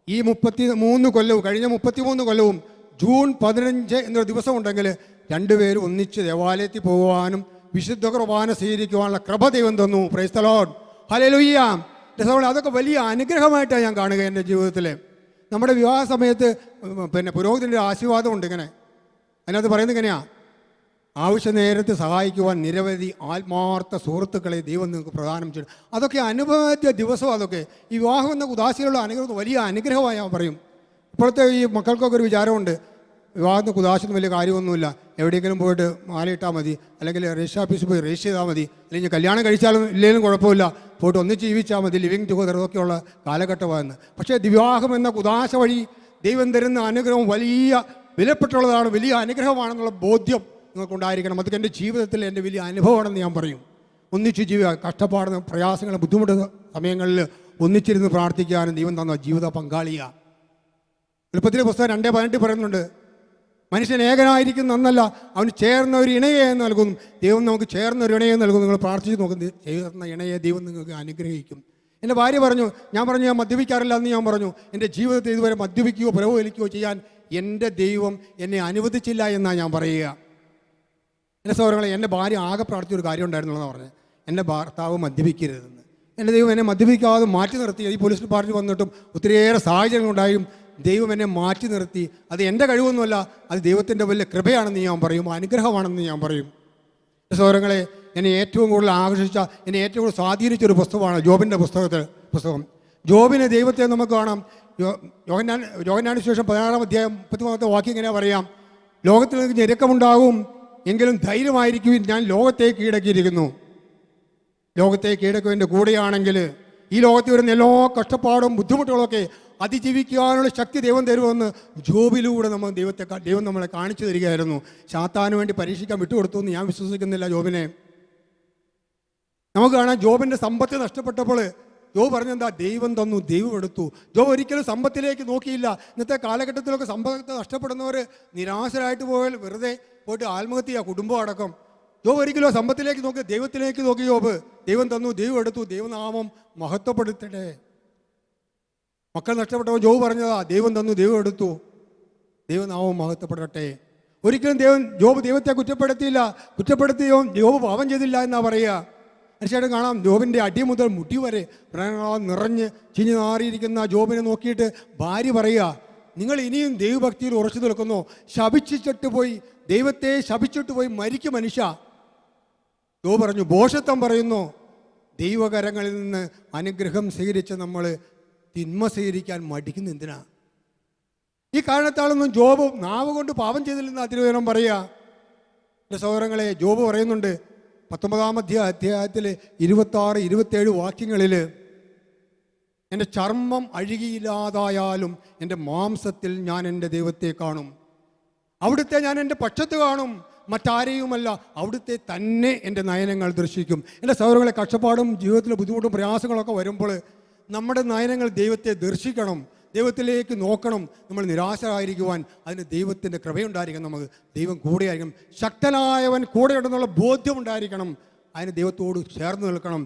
ഈ 33 കൊല്ലവും കഴിഞ്ഞ 33 കൊല്ലവും ജൂൺ 15 എന്നൊരു ദിവസം ഉണ്ടെങ്കിൽ 2 പേരും ഒന്നിച്ച് ദേവാലയത്തിൽ പോകുവാനും വിശുദ്ധ കുർബാന സ്വീകരിക്കുവാനുള്ള കൃപ ദൈവം തന്നു. Price the lord, hallelujah. അതൊക്കെ വലിയ അനുഗ്രഹമായിട്ടാണ് ഞാൻ കാണുക എൻ്റെ ജീവിതത്തിൽ. നമ്മുടെ വിവാഹ സമയത്ത് പിന്നെ പുരോഹിതൻ്റെ ആശീർവാദമുണ്ട്. ഇങ്ങനെ അതിനകത്ത് പറയുന്നത് ഇങ്ങനെയാണ്, ആവശ്യ നേരത്ത് സഹായിക്കുവാൻ നിരവധി ആത്മാർത്ഥ സുഹൃത്തുക്കളെ ദൈവം നിങ്ങൾക്ക് പ്രദാനം ചെയ്യും. അതൊക്കെ അനുഭവത്തിയ ദിവസം. അതൊക്കെ ഈ വിവാഹം എന്ന ഉദാശികളുടെ അനുഗ്രഹം വലിയ അനുഗ്രഹമായി ഞാൻ പറയും. ഇപ്പോഴത്തെ ഈ മക്കൾക്കൊക്കെ ഒരു വിചാരമുണ്ട്, വിവാഹത്തിന് കുദാശൊന്നും വലിയ കാര്യമൊന്നുമില്ല, എവിടെയെങ്കിലും പോയിട്ട് മാലയിട്ടാൽ മതി, അല്ലെങ്കിൽ രജിസ്റ്റർ ഓഫീസിൽ പോയി രജിസ്റ്റർ ചെയ്താൽ മതി, അല്ലെങ്കിൽ കല്യാണം കഴിച്ചാലും ഇല്ലെങ്കിലും കുഴപ്പമില്ല, പോയിട്ട് ഒന്നിച്ച് ജീവിച്ചാൽ മതി, ലിവിങ് ടുഗദർ, ഇതൊക്കെയുള്ള കാലഘട്ടമായിരുന്നു. പക്ഷേ വിവാഹം എന്ന കുദാശ വഴി ദൈവം തരുന്ന അനുഗ്രഹം വലിയ വിലപ്പെട്ടുള്ളതാണ്, വലിയ അനുഗ്രഹമാണെന്നുള്ള ബോധ്യം നിങ്ങൾക്കുണ്ടായിരിക്കണം. അതൊക്കെ എൻ്റെ ജീവിതത്തിൽ എൻ്റെ വലിയ അനുഭവമാണെന്ന് ഞാൻ പറയും. ഒന്നിച്ച് കഷ്ടപ്പാടുന്ന പ്രയാസങ്ങൾ ബുദ്ധിമുട്ടുന്ന സമയങ്ങളിൽ ഒന്നിച്ചിരുന്ന് പ്രാർത്ഥിക്കാനും ദൈവം തന്ന ജീവിത പങ്കാളിയാണ്. എളുപ്പത്തിലെ പുസ്തകം 2:18 പറയുന്നുണ്ട്, മനുഷ്യൻ ഏകനായിരിക്കുന്ന ഒന്നല്ല, അവന് ചേർന്ന ഒരു ഇണയെ നൽകുന്നു. ദൈവം നമുക്ക് ചേർന്ന ഒരു ഇണയെ നൽകുന്നു. നിങ്ങൾ പ്രാർത്ഥിച്ച് നോക്കുന്നത് ചേർന്ന ഇണയെ ദൈവം നിങ്ങൾക്ക് അനുഗ്രഹിക്കും. എൻ്റെ ഭാര്യ പറഞ്ഞു, ഞാൻ മദ്യപിക്കാറില്ല എന്ന് ഞാൻ പറഞ്ഞു. എൻ്റെ ജീവിതത്തിൽ ഇതുവരെ മദ്യപിക്കുകയോ പുറവുവലിക്കുകയോ ചെയ്യാൻ എൻ്റെ ദൈവം എന്നെ അനുവദിച്ചില്ല എന്നാണ് ഞാൻ പറയുക. എൻ്റെ സഹോദരങ്ങളെ, എൻ്റെ ഭാര്യ ആകെ പ്രാർത്ഥിച്ചൊരു കാര്യം ഉണ്ടായിരുന്നുള്ളതെന്ന് പറഞ്ഞത്, എൻ്റെ ഭർത്താവ് മദ്യപിക്കരുതെന്ന്. എൻ്റെ ദൈവം എന്നെ മദ്യപിക്കാതെ മാറ്റി നിർത്തി. ഈ പോലീസ് ഡിപ്പാർട്ട്മെൻറ്റ് വന്നിട്ടും ഒത്തിരിയേറെ സാഹചര്യങ്ങളുണ്ടായും ദൈവം എന്നെ മാറ്റി നിർത്തി. അത് എൻ്റെ കഴിവൊന്നുമല്ല, അത് ദൈവത്തിൻ്റെ വലിയ കൃപയാണെന്ന് ഞാൻ പറയും, അനുഗ്രഹമാണെന്ന് ഞാൻ പറയും. സഹോദരങ്ങളെ, എന്നെ ഏറ്റവും കൂടുതൽ ആകർഷിച്ച, എന്നെ ഏറ്റവും കൂടുതൽ സ്വാധീനിച്ചൊരു പുസ്തകമാണ് ജോബിൻ്റെ പുസ്തകം. ജോബിനെ ദൈവത്തെ നമുക്ക് കാണാം. യോഹന്നാന് ശേഷം 16-ാം അധ്യായം 33-ാമത്തെ വാക്യം ഇങ്ങനെ പറയാം, ലോകത്തിൽ നിങ്ങൾക്ക് ഞെരുക്കമുണ്ടാകും, എങ്കിലും ധൈര്യമായിരിക്കും, ഞാൻ ലോകത്തെ കീഴടക്കിയിരിക്കുന്നു. ലോകത്തെ കീഴടക്കും എൻ്റെ കൂടെയാണെങ്കിൽ ഈ ലോകത്തിൽ വരുന്ന എല്ലാ കഷ്ടപ്പാടും ബുദ്ധിമുട്ടുകളൊക്കെ അതിജീവിക്കാനുള്ള ശക്തി ദൈവം തരുമെന്ന് ജോബിലൂടെ ദൈവം നമ്മളെ കാണിച്ചു തരികയായിരുന്നു. സാത്താന് വേണ്ടി പരീക്ഷിക്കാൻ വിട്ടുകൊടുത്തു എന്ന് ഞാൻ വിശ്വസിക്കുന്നില്ല ജോബിനെ. നമുക്ക് കാണാം, ജോബിൻ്റെ സമ്പത്ത് നഷ്ടപ്പെട്ടപ്പോൾ ജോബ് പറഞ്ഞെന്താ? ദൈവം തന്നു, ദൈവം എടുത്തു. ജോബ് ഒരിക്കലും സമ്പത്തിലേക്ക് നോക്കിയില്ല. ഇന്നത്തെ കാലഘട്ടത്തിലൊക്കെ സമ്പത്ത് നഷ്ടപ്പെടുന്നവർ നിരാശരായിട്ട് പോയാൽ വെറുതെ പോയിട്ട് ആത്മഹത്യ, കുടുംബം അടക്കം. ജോബ് ഒരിക്കലും സമ്പത്തിലേക്ക് നോക്കി, ദൈവത്തിലേക്ക് നോക്കി. ജോബ് ദൈവം തന്നു, ദൈവം എടുത്തു, ദൈവനാമം മഹത്വപ്പെടുത്തട്ടെ. മക്കൾ നഷ്ടപ്പെട്ടപ്പോൾ ജോബ് പറഞ്ഞതാ, ദൈവം തന്നു, ദൈവം എടുത്തു, ദൈവനാമം മഹത്വപ്പെടട്ടെ. ഒരിക്കലും ജോബ് ദൈവത്തെ കുറ്റപ്പെടുത്തി ജോബ് പാപം ചെയ്തില്ല എന്നാ പറയുക. തീർച്ചയായിട്ടും കാണാം, ജോബിൻ്റെ അടി മുതൽ മുടി വരെ നിറഞ്ഞ് ചിഞ്ഞു നാറിയിരിക്കുന്ന ജോബിനെ നോക്കിയിട്ട് ഭാര്യ പറയുക, നിങ്ങൾ ഇനിയും ദൈവഭക്തിയിൽ ഉറച്ചു നിൽക്കുന്നു, ദൈവത്തെ ശപിച്ചിട്ട് പോയി മരിക്കും മനുഷ്യ. ജോബ് പറഞ്ഞു, ഭോഷത്വം പറയുന്നു. ദൈവകരങ്ങളിൽ നിന്ന് അനുഗ്രഹം സ്വീകരിച്ച് നമ്മൾ തിന്മ സ്വീകരിക്കാൻ മടിക്കുന്ന എന്തിനാ? ഈ കാരണത്താളൊന്നും ജോബ് നാവ് കൊണ്ട് പാപം ചെയ്തില്ലെന്ന് തിരുവചനം പറയുക. എൻ്റെ സഹോദരങ്ങളെ, ജോബ് പറയുന്നുണ്ട് 19-ാം അധ്യായത്തിൽ 26-27 വാക്യങ്ങളിൽ, എൻ്റെ ചർമ്മം അഴുകിയില്ലാതായാലും എൻ്റെ മാംസത്തിൽ ഞാൻ എൻ്റെ ദൈവത്തെ കാണും. അവിടുത്തെ ഞാൻ എൻ്റെ പക്ഷത്ത് കാണും, മറ്റാരെയുമല്ല, അവിടുത്തെ തന്നെ എൻ്റെ നയനങ്ങൾ ദർശിക്കും. എൻ്റെ സഹോദരങ്ങളെ, കഷ്ടപ്പാടും ജീവിതത്തിലെ ബുദ്ധിമുട്ടും പ്രയാസങ്ങളൊക്കെ വരുമ്പോൾ നമ്മുടെ നയനങ്ങൾ ദൈവത്തെ ദർശിക്കണം, ദൈവത്തിലേക്ക് നോക്കണം. നമ്മൾ നിരാശരായിരിക്കുവാൻ അതിന് ദൈവത്തിൻ്റെ കൃപയുണ്ടായിരിക്കണം. നമുക്ക് ദൈവം കൂടെയായിരിക്കണം. ശക്തനായവൻ കൂടെയുണ്ടെന്നുള്ള ബോധ്യമുണ്ടായിരിക്കണം. അതിന് ദൈവത്തോട് ചേർന്ന് നിൽക്കണം.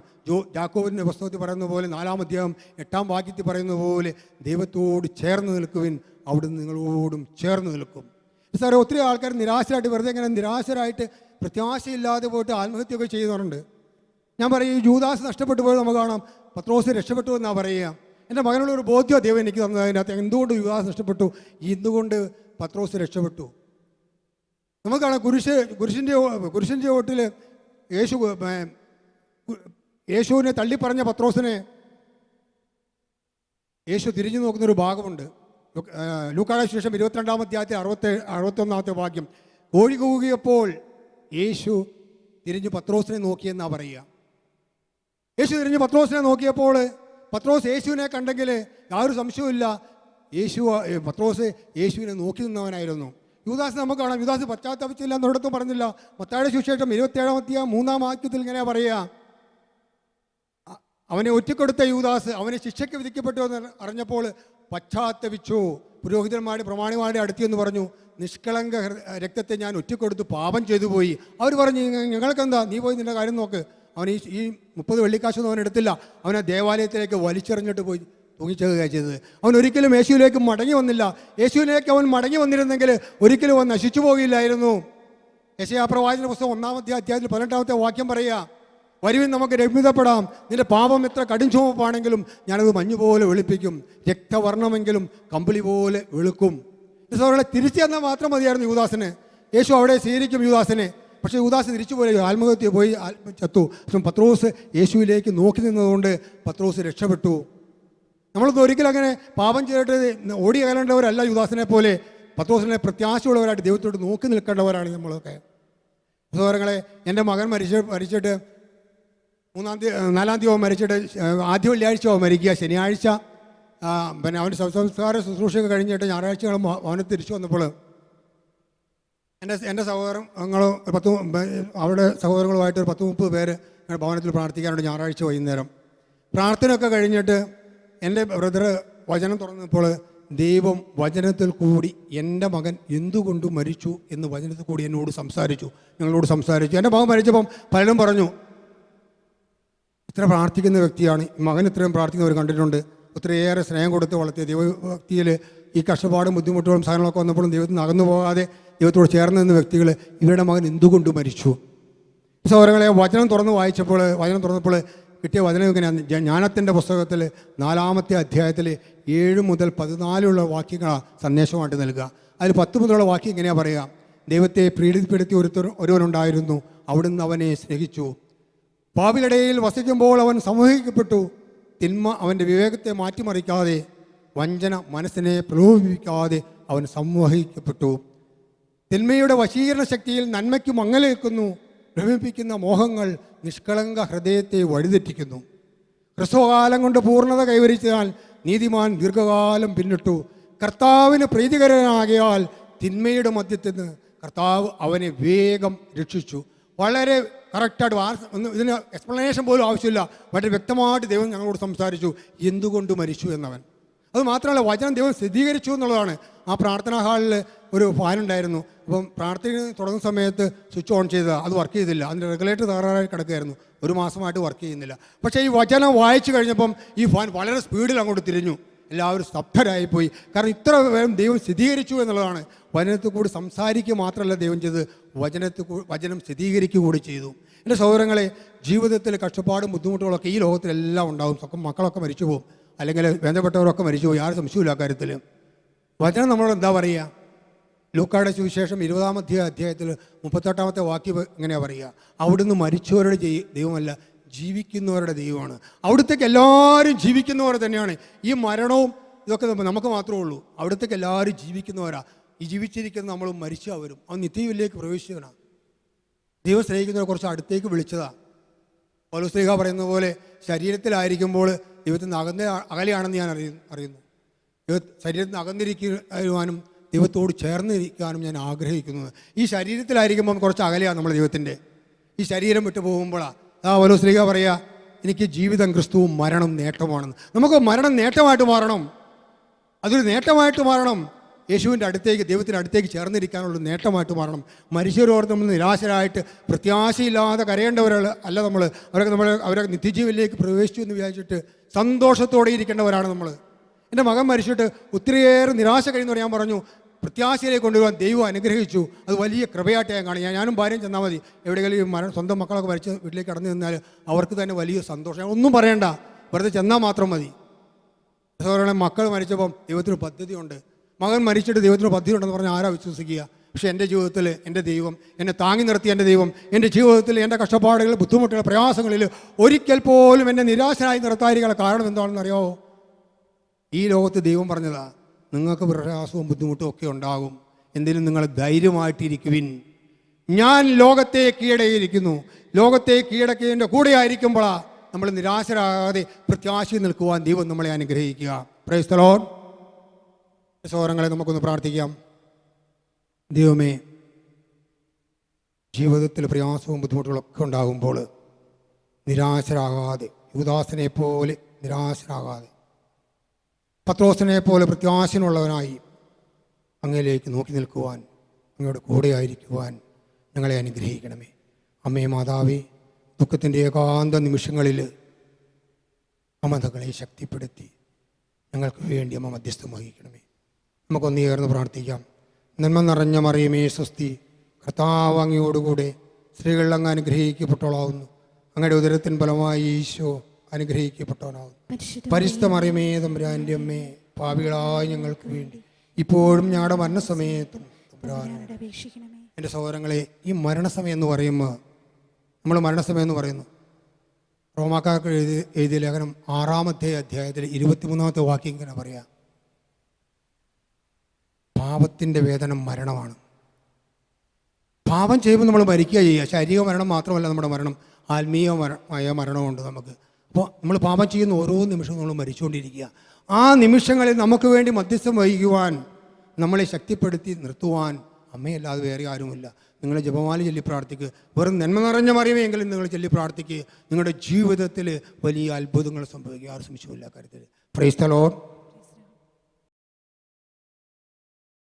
യാക്കോബിൻ്റെ പുസ്തകത്തിൽ പറയുന്ന പോലെ 4-ാം അധ്യായം 8-ാം വാക്യത്തിൽ പറയുന്ന പോലെ ദൈവത്തോട് ചേർന്ന് നിൽക്കുവിൻ, അവിടുന്ന് നിങ്ങളോടും ചേർന്ന് നിൽക്കും. സാറേ, ഒത്തിരി ആൾക്കാർ നിരാശരായിട്ട് വെറുതെ ഇങ്ങനെ നിരാശരായിട്ട് പ്രത്യാശയില്ലാതെ പോയിട്ട് ആത്മഹത്യയൊക്കെ ചെയ്യുന്നവരുണ്ട്. ഞാൻ പറയും, യൂദാസ് നഷ്ടപ്പെട്ടു പോയത് നമുക്ക് കാണാം, പത്രോസ് രക്ഷപ്പെട്ടു എന്നാണ് പറയുക. എൻ്റെ മകനുള്ള ഒരു ബോധ്യം ദൈവം എനിക്ക് തന്നത്. അതിനകത്ത് എന്തുകൊണ്ട് യൂദാസ് നഷ്ടപ്പെട്ടു, എന്തുകൊണ്ട് പത്രോസ് രക്ഷപ്പെട്ടു. നമുക്ക് കാണാം, കുരിശിൻ്റെ ഓട്ടിൽ യേശുവിനെ തള്ളിപ്പറഞ്ഞ പത്രോസിനെ യേശു തിരിഞ്ഞു നോക്കുന്നൊരു ഭാഗമുണ്ട്. ലൂക്കായുടെ ശേഷം 22-ാം അധ്യായത്തിൽ 61-ാമത്തെ വാക്യം. കോഴി കൂകിയപ്പോൾ യേശു തിരിഞ്ഞ് പത്രോസിനെ നോക്കിയെന്നാണ് പറയുക. യേശു തിരിഞ്ഞ് പത്രോസിനെ നോക്കിയപ്പോൾ പത്രോസ് യേശുവിനെ കണ്ടെങ്കിൽ യാതൊരു സംശയവുമില്ല, പത്രോസ് യേശുവിനെ നോക്കി നിന്നവനായിരുന്നു. യൂദാസ് നമുക്ക് കാണാം, യൂദാസ് പശ്ചാത്തപിച്ചില്ല എന്നൊരിടത്തും പറഞ്ഞില്ല. മത്തായിയുടെ സുവിശേഷം 27-ാം അധ്യായം 3-ാം വാക്യത്തിൽ ഇങ്ങനെ പറയുക, അവനെ ഒറ്റക്കൊടുത്ത യൂദാസ് അവനെ ശിക്ഷയ്ക്ക് വിധിക്കപ്പെട്ടു എന്ന് അറിഞ്ഞപ്പോൾ പശ്ചാത്തപിച്ചു. പുരോഹിതന്മാരുടെ പ്രമാണിമാരുടെ അടുത്തെന്ന് പറഞ്ഞു, നിഷ്കളങ്ക രക്തത്തെ ഞാൻ ഒറ്റക്കൊടുത്ത് പാപം ചെയ്തു പോയി. അവർ പറഞ്ഞു, ഞങ്ങൾക്കെന്താ, നീ പോയി നിൻ്റെ കാര്യം നോക്ക്. അവൻ ഈ 30 വെള്ളിക്കാശൊന്നും അവൻ എടുത്തില്ല. അവനെ ദേവാലയത്തിലേക്ക് വലിച്ചെറിഞ്ഞിട്ട് പോയി തൂങ്ങിച്ചേക്കുകയാണ് ചെയ്തത്. അവൻ ഒരിക്കലും യേശുവിലേക്ക് മടങ്ങി വന്നില്ല. യേശുവിലേക്ക് അവൻ മടങ്ങി വന്നിരുന്നെങ്കിൽ ഒരിക്കലും അവൻ നശിച്ചു പോകില്ലായിരുന്നു. യെശയ്യാ പ്രവാചകന്റെ പുസ്തകം 1-ാം അധ്യായത്തിൽ 18-ാമത്തെ വാക്യം പറയുക, വരുവിൻ നമുക്ക് രമ്യതപ്പെടാം, നിന്റെ പാപം എത്ര കടും ചുവപ്പാണെങ്കിലും ഞാനത് മഞ്ഞുപോലെ വെളുപ്പിക്കും, രക്തവർണ്ണമെങ്കിലും കമ്പിളി പോലെ വെളുക്കും. സഹോദരങ്ങളെ, തിരിച്ചു തന്നാൽ മാത്രം മതിയായിരുന്നു യൂദാസിന്. യേശു അവിടെ സ്വീകരിക്കും യൂദാസിനെ. പക്ഷേ യൂദാസ് തിരിച്ചു പോയി ആത്മഹത്യ പോയി ചത്തു. പക്ഷെ പത്രോസ് യേശുവിലേക്ക് നോക്കി നിന്നതുകൊണ്ട് പത്രോസ് രക്ഷപ്പെട്ടു. നമ്മളൊന്നും ഒരിക്കലും അങ്ങനെ പാപം ചെയ്തിട്ട് ഓടി അകലേണ്ടവരല്ല. യൂദാസിനെ പോലെ പത്രോസിനെ പ്രത്യാശയുള്ളവരായിട്ട് ദൈവത്തോട് നോക്കി നിൽക്കേണ്ടവരാണ് നമ്മളൊക്കെ. സഹോദരങ്ങളെ, എൻ്റെ മകൻ മരിച്ചിട്ട് 4-ാം തീയതി അവൻ മരിച്ചിട്ട് ആദ്യ വെള്ളിയാഴ്ച അവൻ മരിക്കുക. ശനിയാഴ്ച പിന്നെ അവൻ്റെ സംസ്കാര ശുശ്രൂഷയൊക്കെ കഴിഞ്ഞിട്ട് ഞായറാഴ്ചകൾ അവന് തിരിച്ചു വന്നപ്പോൾ എൻ്റെ സഹോദരങ്ങൾ അവിടെ സഹോദരങ്ങളുമായിട്ട് ഒരു 10-30 പേര് ഭവനത്തിൽ പ്രാർത്ഥിക്കാനുണ്ട് ഞായറാഴ്ച വൈകുന്നേരം. പ്രാർത്ഥനയൊക്കെ കഴിഞ്ഞിട്ട് എൻ്റെ ബ്രദർ വചനം തുറന്നപ്പോൾ ദൈവം വചനത്തിൽ കൂടി എൻ്റെ മകൻ എന്തുകൊണ്ട് മരിച്ചു എന്ന് വചനത്തിൽ കൂടി എന്നോട് സംസാരിച്ചു, ഞങ്ങളോട് സംസാരിച്ചു. എൻ്റെ മകൻ മരിച്ചപ്പം പലരും പറഞ്ഞു, ഇത്ര പ്രാർത്ഥിക്കുന്ന വ്യക്തിയാണ്, മകൻ ഇത്രയും പ്രാർത്ഥിക്കുന്നവർ കണ്ടിട്ടുണ്ട്, ഒത്തിരിയേറെ സ്നേഹം കൊടുത്ത് വളർത്തിയ ദൈവഭക്തിയിൽ ഈ കഷ്ടപ്പാടും ബുദ്ധിമുട്ടുകളും സാധനങ്ങളൊക്കെ വന്നപ്പോഴും ദൈവത്തിൽ നിന്ന് അകന്നു പോകാതെ ദൈവത്തോട് ചേർന്ന് നിന്ന വ്യക്തികൾ, ഇവരുടെ മകൻ എന്തുകൊണ്ട് മരിച്ചു. സഹോദരങ്ങളെ, വചനം തുറന്നപ്പോൾ കിട്ടിയ വചനം ഇങ്ങനെയാണ്. ജ്ഞാനത്തിൻ്റെ പുസ്തകത്തിൽ 4-ാമത്തെ അധ്യായത്തിൽ 7 മുതൽ 14 വാക്യങ്ങളാണ് സന്ദേശമായിട്ട് നൽകുക. അതിൽ 10 മുതലുള്ള വാക്യം ഇങ്ങനെയാണ് പറയുക, ദൈവത്തെ പ്രീതിപ്പെടുത്തി ഒരുവനുണ്ടായിരുന്നു, അവിടുന്ന് അവനെ സ്നേഹിച്ചു. പാപിലിടയിൽ വസിക്കുമ്പോൾ അവൻ സംവഹിക്കപ്പെട്ടു. തിന്മ അവൻ്റെ വിവേകത്തെ മാറ്റിമറിക്കാതെ, വഞ്ചന മനസ്സിനെ പ്രലോഭിപ്പിക്കാതെ അവൻ സംവഹിക്കപ്പെട്ടു. തിന്മയുടെ വശീകരണ ശക്തിയിൽ നന്മയ്ക്ക് മങ്ങലേൽക്കുന്നു. ഭ്രമിപ്പിക്കുന്ന മോഹങ്ങൾ നിഷ്കളങ്ക ഹൃദയത്തെ വഴിതെറ്റിക്കുന്നു. ഹ്രസ്വകാലം കൊണ്ട് പൂർണ്ണത കൈവരിച്ചാൽ നീതിമാൻ ദീർഘകാലം പിന്നിട്ടു. കർത്താവിന് പ്രീതികരനാകിയാൽ തിന്മയുടെ മധ്യത്തിൽ നിന്ന് കർത്താവ് അവനെ വേഗം രക്ഷിച്ചു. വളരെ കറക്റ്റായിട്ട് ഇതിന് എക്സ്പ്ലനേഷൻ പോലും ആവശ്യമില്ല. വളരെ വ്യക്തമായിട്ട് ദൈവം ഞങ്ങളോട് സംസാരിച്ചു എന്തുകൊണ്ട് മരിച്ചു എന്നവൻ. അത് മാത്രമല്ല, വചനം ദൈവം സ്ഥിരീകരിച്ചു എന്നുള്ളതാണ്. ആ പ്രാർത്ഥനാ ഹാളിൽ ഒരു ഫാനുണ്ടായിരുന്നു. അപ്പം പ്രാർത്ഥന തുടങ്ങുന്ന സമയത്ത് സ്വിച്ച് ഓൺ ചെയ്തത് അത് വർക്ക് ചെയ്തില്ല. അതിൻ്റെ റെഗുലേറ്റർ തകരാറായി കിടക്കുകയായിരുന്നു. 1 മാസമായിട്ട് വർക്ക് ചെയ്യുന്നില്ല. പക്ഷേ ഈ വചനം വായിച്ചു കഴിഞ്ഞപ്പം ഈ ഫാൻ വളരെ സ്പീഡിൽ അങ്ങോട്ട് തിരിഞ്ഞു. എല്ലാവരും സ്തബ്ധരായിപ്പോയി. കാരണം ഇത്ര വേഗം ദൈവം സ്ഥിരീകരിച്ചു എന്നുള്ളതാണ്. വചനത്തിൽ കൂടി സംസാരിക്കുക മാത്രമല്ല ദൈവം ചെയ്ത്, വചനം സ്ഥിരീകരിക്കുക കൂടി ചെയ്തു. എൻ്റെ സഹോദരങ്ങളെ, ജീവിതത്തിൽ കഷ്ടപ്പാടും ബുദ്ധിമുട്ടുകളൊക്കെ ഈ ലോകത്തിലെല്ലാം ഉണ്ടാകും. മക്കളൊക്കെ മരിച്ചു പോകും, അല്ലെങ്കിൽ ബന്ധപ്പെട്ടവരൊക്കെ മരിച്ചു പോയി, ആരും സംശയമില്ല കാര്യത്തിൽ. വചനം നമ്മളോട് എന്താ പറയുക? ലൂക്കായുടെ സുവിശേഷം 20-ാം അധ്യായത്തിൽ 38-ാമത്തെ വാക്യം എങ്ങനെയാണ് പറയുക? അവിടുന്ന് മരിച്ചവരുടെ ദൈവമല്ല, ജീവിക്കുന്നവരുടെ ദൈവമാണ്. അവിടുത്തേക്ക് എല്ലാവരും ജീവിക്കുന്നവർ തന്നെയാണ്. ഈ മരണവും ഇതൊക്കെ നമുക്ക് മാത്രമേ ഉള്ളൂ. അവിടുത്തേക്ക് എല്ലാവരും ജീവിക്കുന്നവരാ. ഈ ജീവിച്ചിരിക്കുന്ന നമ്മൾ മരിച്ചവരും അവൻ നിത്യവിലേക്ക് പ്രവേശിച്ചവനാണ്. ദൈവം സ്നേഹിക്കുന്നവരെ കുറച്ച് അടുത്തേക്ക് വിളിച്ചതാ. പൗലോസ് ശ്ലീഹ പറയുന്ന പോലെ ശരീരത്തിലായിരിക്കുമ്പോൾ ദൈവത്തിൽ നിന്ന് അകലെയാണെന്ന് ഞാൻ അറിയുന്നു. ശരീരത്തിൽ നിന്ന് അകന്നിരിക്കുവാനും ദൈവത്തോട് ചേർന്നിരിക്കാനും ഞാൻ ആഗ്രഹിക്കുന്നത്. ഈ ശരീരത്തിലായിരിക്കുമ്പം കുറച്ച് അകലെയാണ് നമ്മൾ ദൈവത്തിൻ്റെ. ഈ ശരീരം വിട്ടു പോകുമ്പോഴാണ് പൗലോസ് ശ്ലീഹ പറയുക, എനിക്ക് ജീവിതം ക്രിസ്തുവും മരണം നേട്ടമാണെന്ന്. നമുക്ക് മരണം നേട്ടമായിട്ട് മാറണം. അതൊരു നേട്ടമായിട്ട് മാറണം. യേശുവിൻ്റെ അടുത്തേക്ക്, ദൈവത്തിൻ്റെ അടുത്തേക്ക് ചേർന്നിരിക്കാനുള്ള നേട്ടമായിട്ട് മാറണം. മനുഷ്യരോട് നമ്മൾ നിരാശരായിട്ട് പ്രത്യാശയില്ലാതെ കരയേണ്ടവരല്ല നമ്മൾ. അവരെ നിത്യജീവനിലേക്ക് പ്രവേശിച്ചു എന്ന് വിചാരിച്ചിട്ട് സന്തോഷത്തോടെ ഇരിക്കേണ്ടവരാണ് നമ്മൾ. എൻ്റെ മകൻ മരിച്ചിട്ട് ഒത്തിരിയേറെ നിരാശ കഴിയുന്നവർ ഞാൻ പറഞ്ഞു, പ്രത്യാശയിലേക്ക് കൊണ്ടുവരാൻ ദൈവം അനുഗ്രഹിച്ചു. അത് വലിയ കൃപയായിട്ട് ഞാൻ കാണും. ഞാനും ഭാര്യയും ചെന്നാൽ മതി. എവിടെയെങ്കിലും സ്വന്തം മക്കളൊക്കെ മരിച്ച് വീട്ടിലേക്ക് കടന്നു നിന്നാൽ അവർക്ക് തന്നെ വലിയ സന്തോഷം. ഒന്നും പറയണ്ട, വെറുതെ ചെന്നാൽ മാത്രം മതി. അതുപോലെ മക്കൾ മരിച്ചപ്പം ദൈവത്തിന് പദ്ധതിയുണ്ട്. മകൻ മരിച്ചിട്ട് ദൈവത്തിന് പദ്ധതി ഉണ്ടെന്ന് പറഞ്ഞാൽ ആരാ വിശ്വസിക്കുക? പക്ഷേ എൻ്റെ ജീവിതത്തിൽ എൻ്റെ ദൈവം എന്നെ താങ്ങി നിർത്തിയ എൻ്റെ ദൈവം എൻ്റെ ജീവിതത്തിൽ എൻ്റെ കഷ്ടപ്പാടുകൾ, ബുദ്ധിമുട്ടുകൾ, പ്രയാസങ്ങളിൽ ഒരിക്കൽ പോലും എന്നെ നിരാശനായി നിർത്താതിരിക്കാനുള്ള കാരണം എന്താണെന്ന് അറിയാമോ? ഈ ലോകത്ത് ദൈവം പറഞ്ഞതാ, നിങ്ങൾക്ക് പ്രയാസവും ബുദ്ധിമുട്ടും ഒക്കെ ഉണ്ടാകും, എന്തിനും നിങ്ങൾ ധൈര്യമായിട്ടിരിക്കുവിൻ. ഞാൻ ലോകത്തെ കീഴടക്കിയിരിക്കുന്നു. ലോകത്തെ കീഴടക്കിയതിൻ്റെ കൂടെ ആയിരിക്കുമ്പോഴാണ് നമ്മൾ നിരാശരാകാതെ പ്രത്യാശയിൽ നിൽക്കുവാൻ ദൈവം നമ്മളെ അനുഗ്രഹിക്കുക. Praise the lord. സഹോദരങ്ങളെ, നമുക്കൊന്ന് പ്രാർത്ഥിക്കാം. ദൈവമേ, ജീവിതത്തിൽ പ്രയാസവും ബുദ്ധിമുട്ടുകളൊക്കെ ഉണ്ടാകുമ്പോൾ നിരാശരാകാതെ, യൂദാസിനെ പോലെ നിരാശരാകാതെ, പത്രോസിനെ പോലെ പ്രത്യാശനുള്ളവനായി അങ്ങയിലേക്ക് നോക്കി നിൽക്കുവാൻ, അങ്ങയുടെ കൂടെ ആയിരിക്കുവാൻ ഞങ്ങളെ അനുഗ്രഹിക്കണമേ. അമ്മേ മാതാവേ, ദുഃഖത്തിൻ്റെ ഏകാന്ത നിമിഷങ്ങളിൽ അമ്മതകളെ ശക്തിപ്പെടുത്തി ഞങ്ങൾക്ക് വേണ്ടി അമ്മ മധ്യസ്ഥം വഹിക്കണമേ. നമുക്കൊന്ന് ചേർന്ന് പ്രാർത്ഥിക്കാം. നന്മ നിറഞ്ഞ മറിയമേ സ്വസ്തി, കർത്താവ് അങ്ങയോടുകൂടെ സ്ത്രീകൾ അങ്ങ് അനുഗ്രഹിക്കപ്പെട്ടോളാവുന്നു. അങ്ങയുടെ ഉദരത്തിൻ ഫലമായി ഈശോ അനുഗ്രഹിക്കപ്പെട്ടവനാവുന്നു. പരിശുദ്ധ മറിയമേ തമ്പുരാൻ്റെ അമ്മേ, പാപികളായ ഞങ്ങൾക്ക് വേണ്ടി ഇപ്പോഴും ഞങ്ങളുടെ മരണസമയത്തും തമ്പുരാനോട് അപേക്ഷിക്കണമേ. എൻ്റെ സഹോദരങ്ങളെ, ഈ മരണസമയം എന്ന് പറയുമ്പോൾ നമ്മൾ മരണസമയം എന്ന് പറയുന്നു. റോമാക്കാർക്ക് എഴുതിയ ലേഖനം 6-ാമത്തെ അധ്യായത്തിൽ 23-ാമത്തെ വാക്യം ഇങ്ങനെ പറയാം, പാപത്തിൻ്റെ വേതനം മരണമാണ്. പാപം ചെയ്യുമ്പോൾ നമ്മൾ മരിക്കുക ചെയ്യുക. ശാരീരിക മരണം മാത്രമല്ല നമ്മുടെ മരണം, ആത്മീയമായ മരണമുണ്ട് നമുക്ക്. അപ്പോൾ നമ്മൾ പാപം ചെയ്യുന്ന ഓരോ നിമിഷവും നമ്മൾ മരിച്ചുകൊണ്ടിരിക്കുക. ആ നിമിഷങ്ങളിൽ നമുക്ക് വേണ്ടി മധ്യസ്ഥം വഹിക്കുവാൻ, നമ്മളെ ശക്തിപ്പെടുത്തി നിർത്തുവാൻ അമ്മയല്ലാതെ വേറെ ആരുമില്ല. നിങ്ങൾ ജപമാല ചൊല്ലി പ്രാർത്ഥിക്കുക. വെറും നന്മ നിറഞ്ഞ മറിയുമെങ്കിലും നിങ്ങൾ ചൊല്ലി പ്രാർത്ഥിക്കുക. നിങ്ങളുടെ ജീവിതത്തിൽ വലിയ അത്ഭുതങ്ങൾ സംഭവിക്കുക. ആരും സംശയമില്ല കാര്യത്തിൽ. Price the Lord.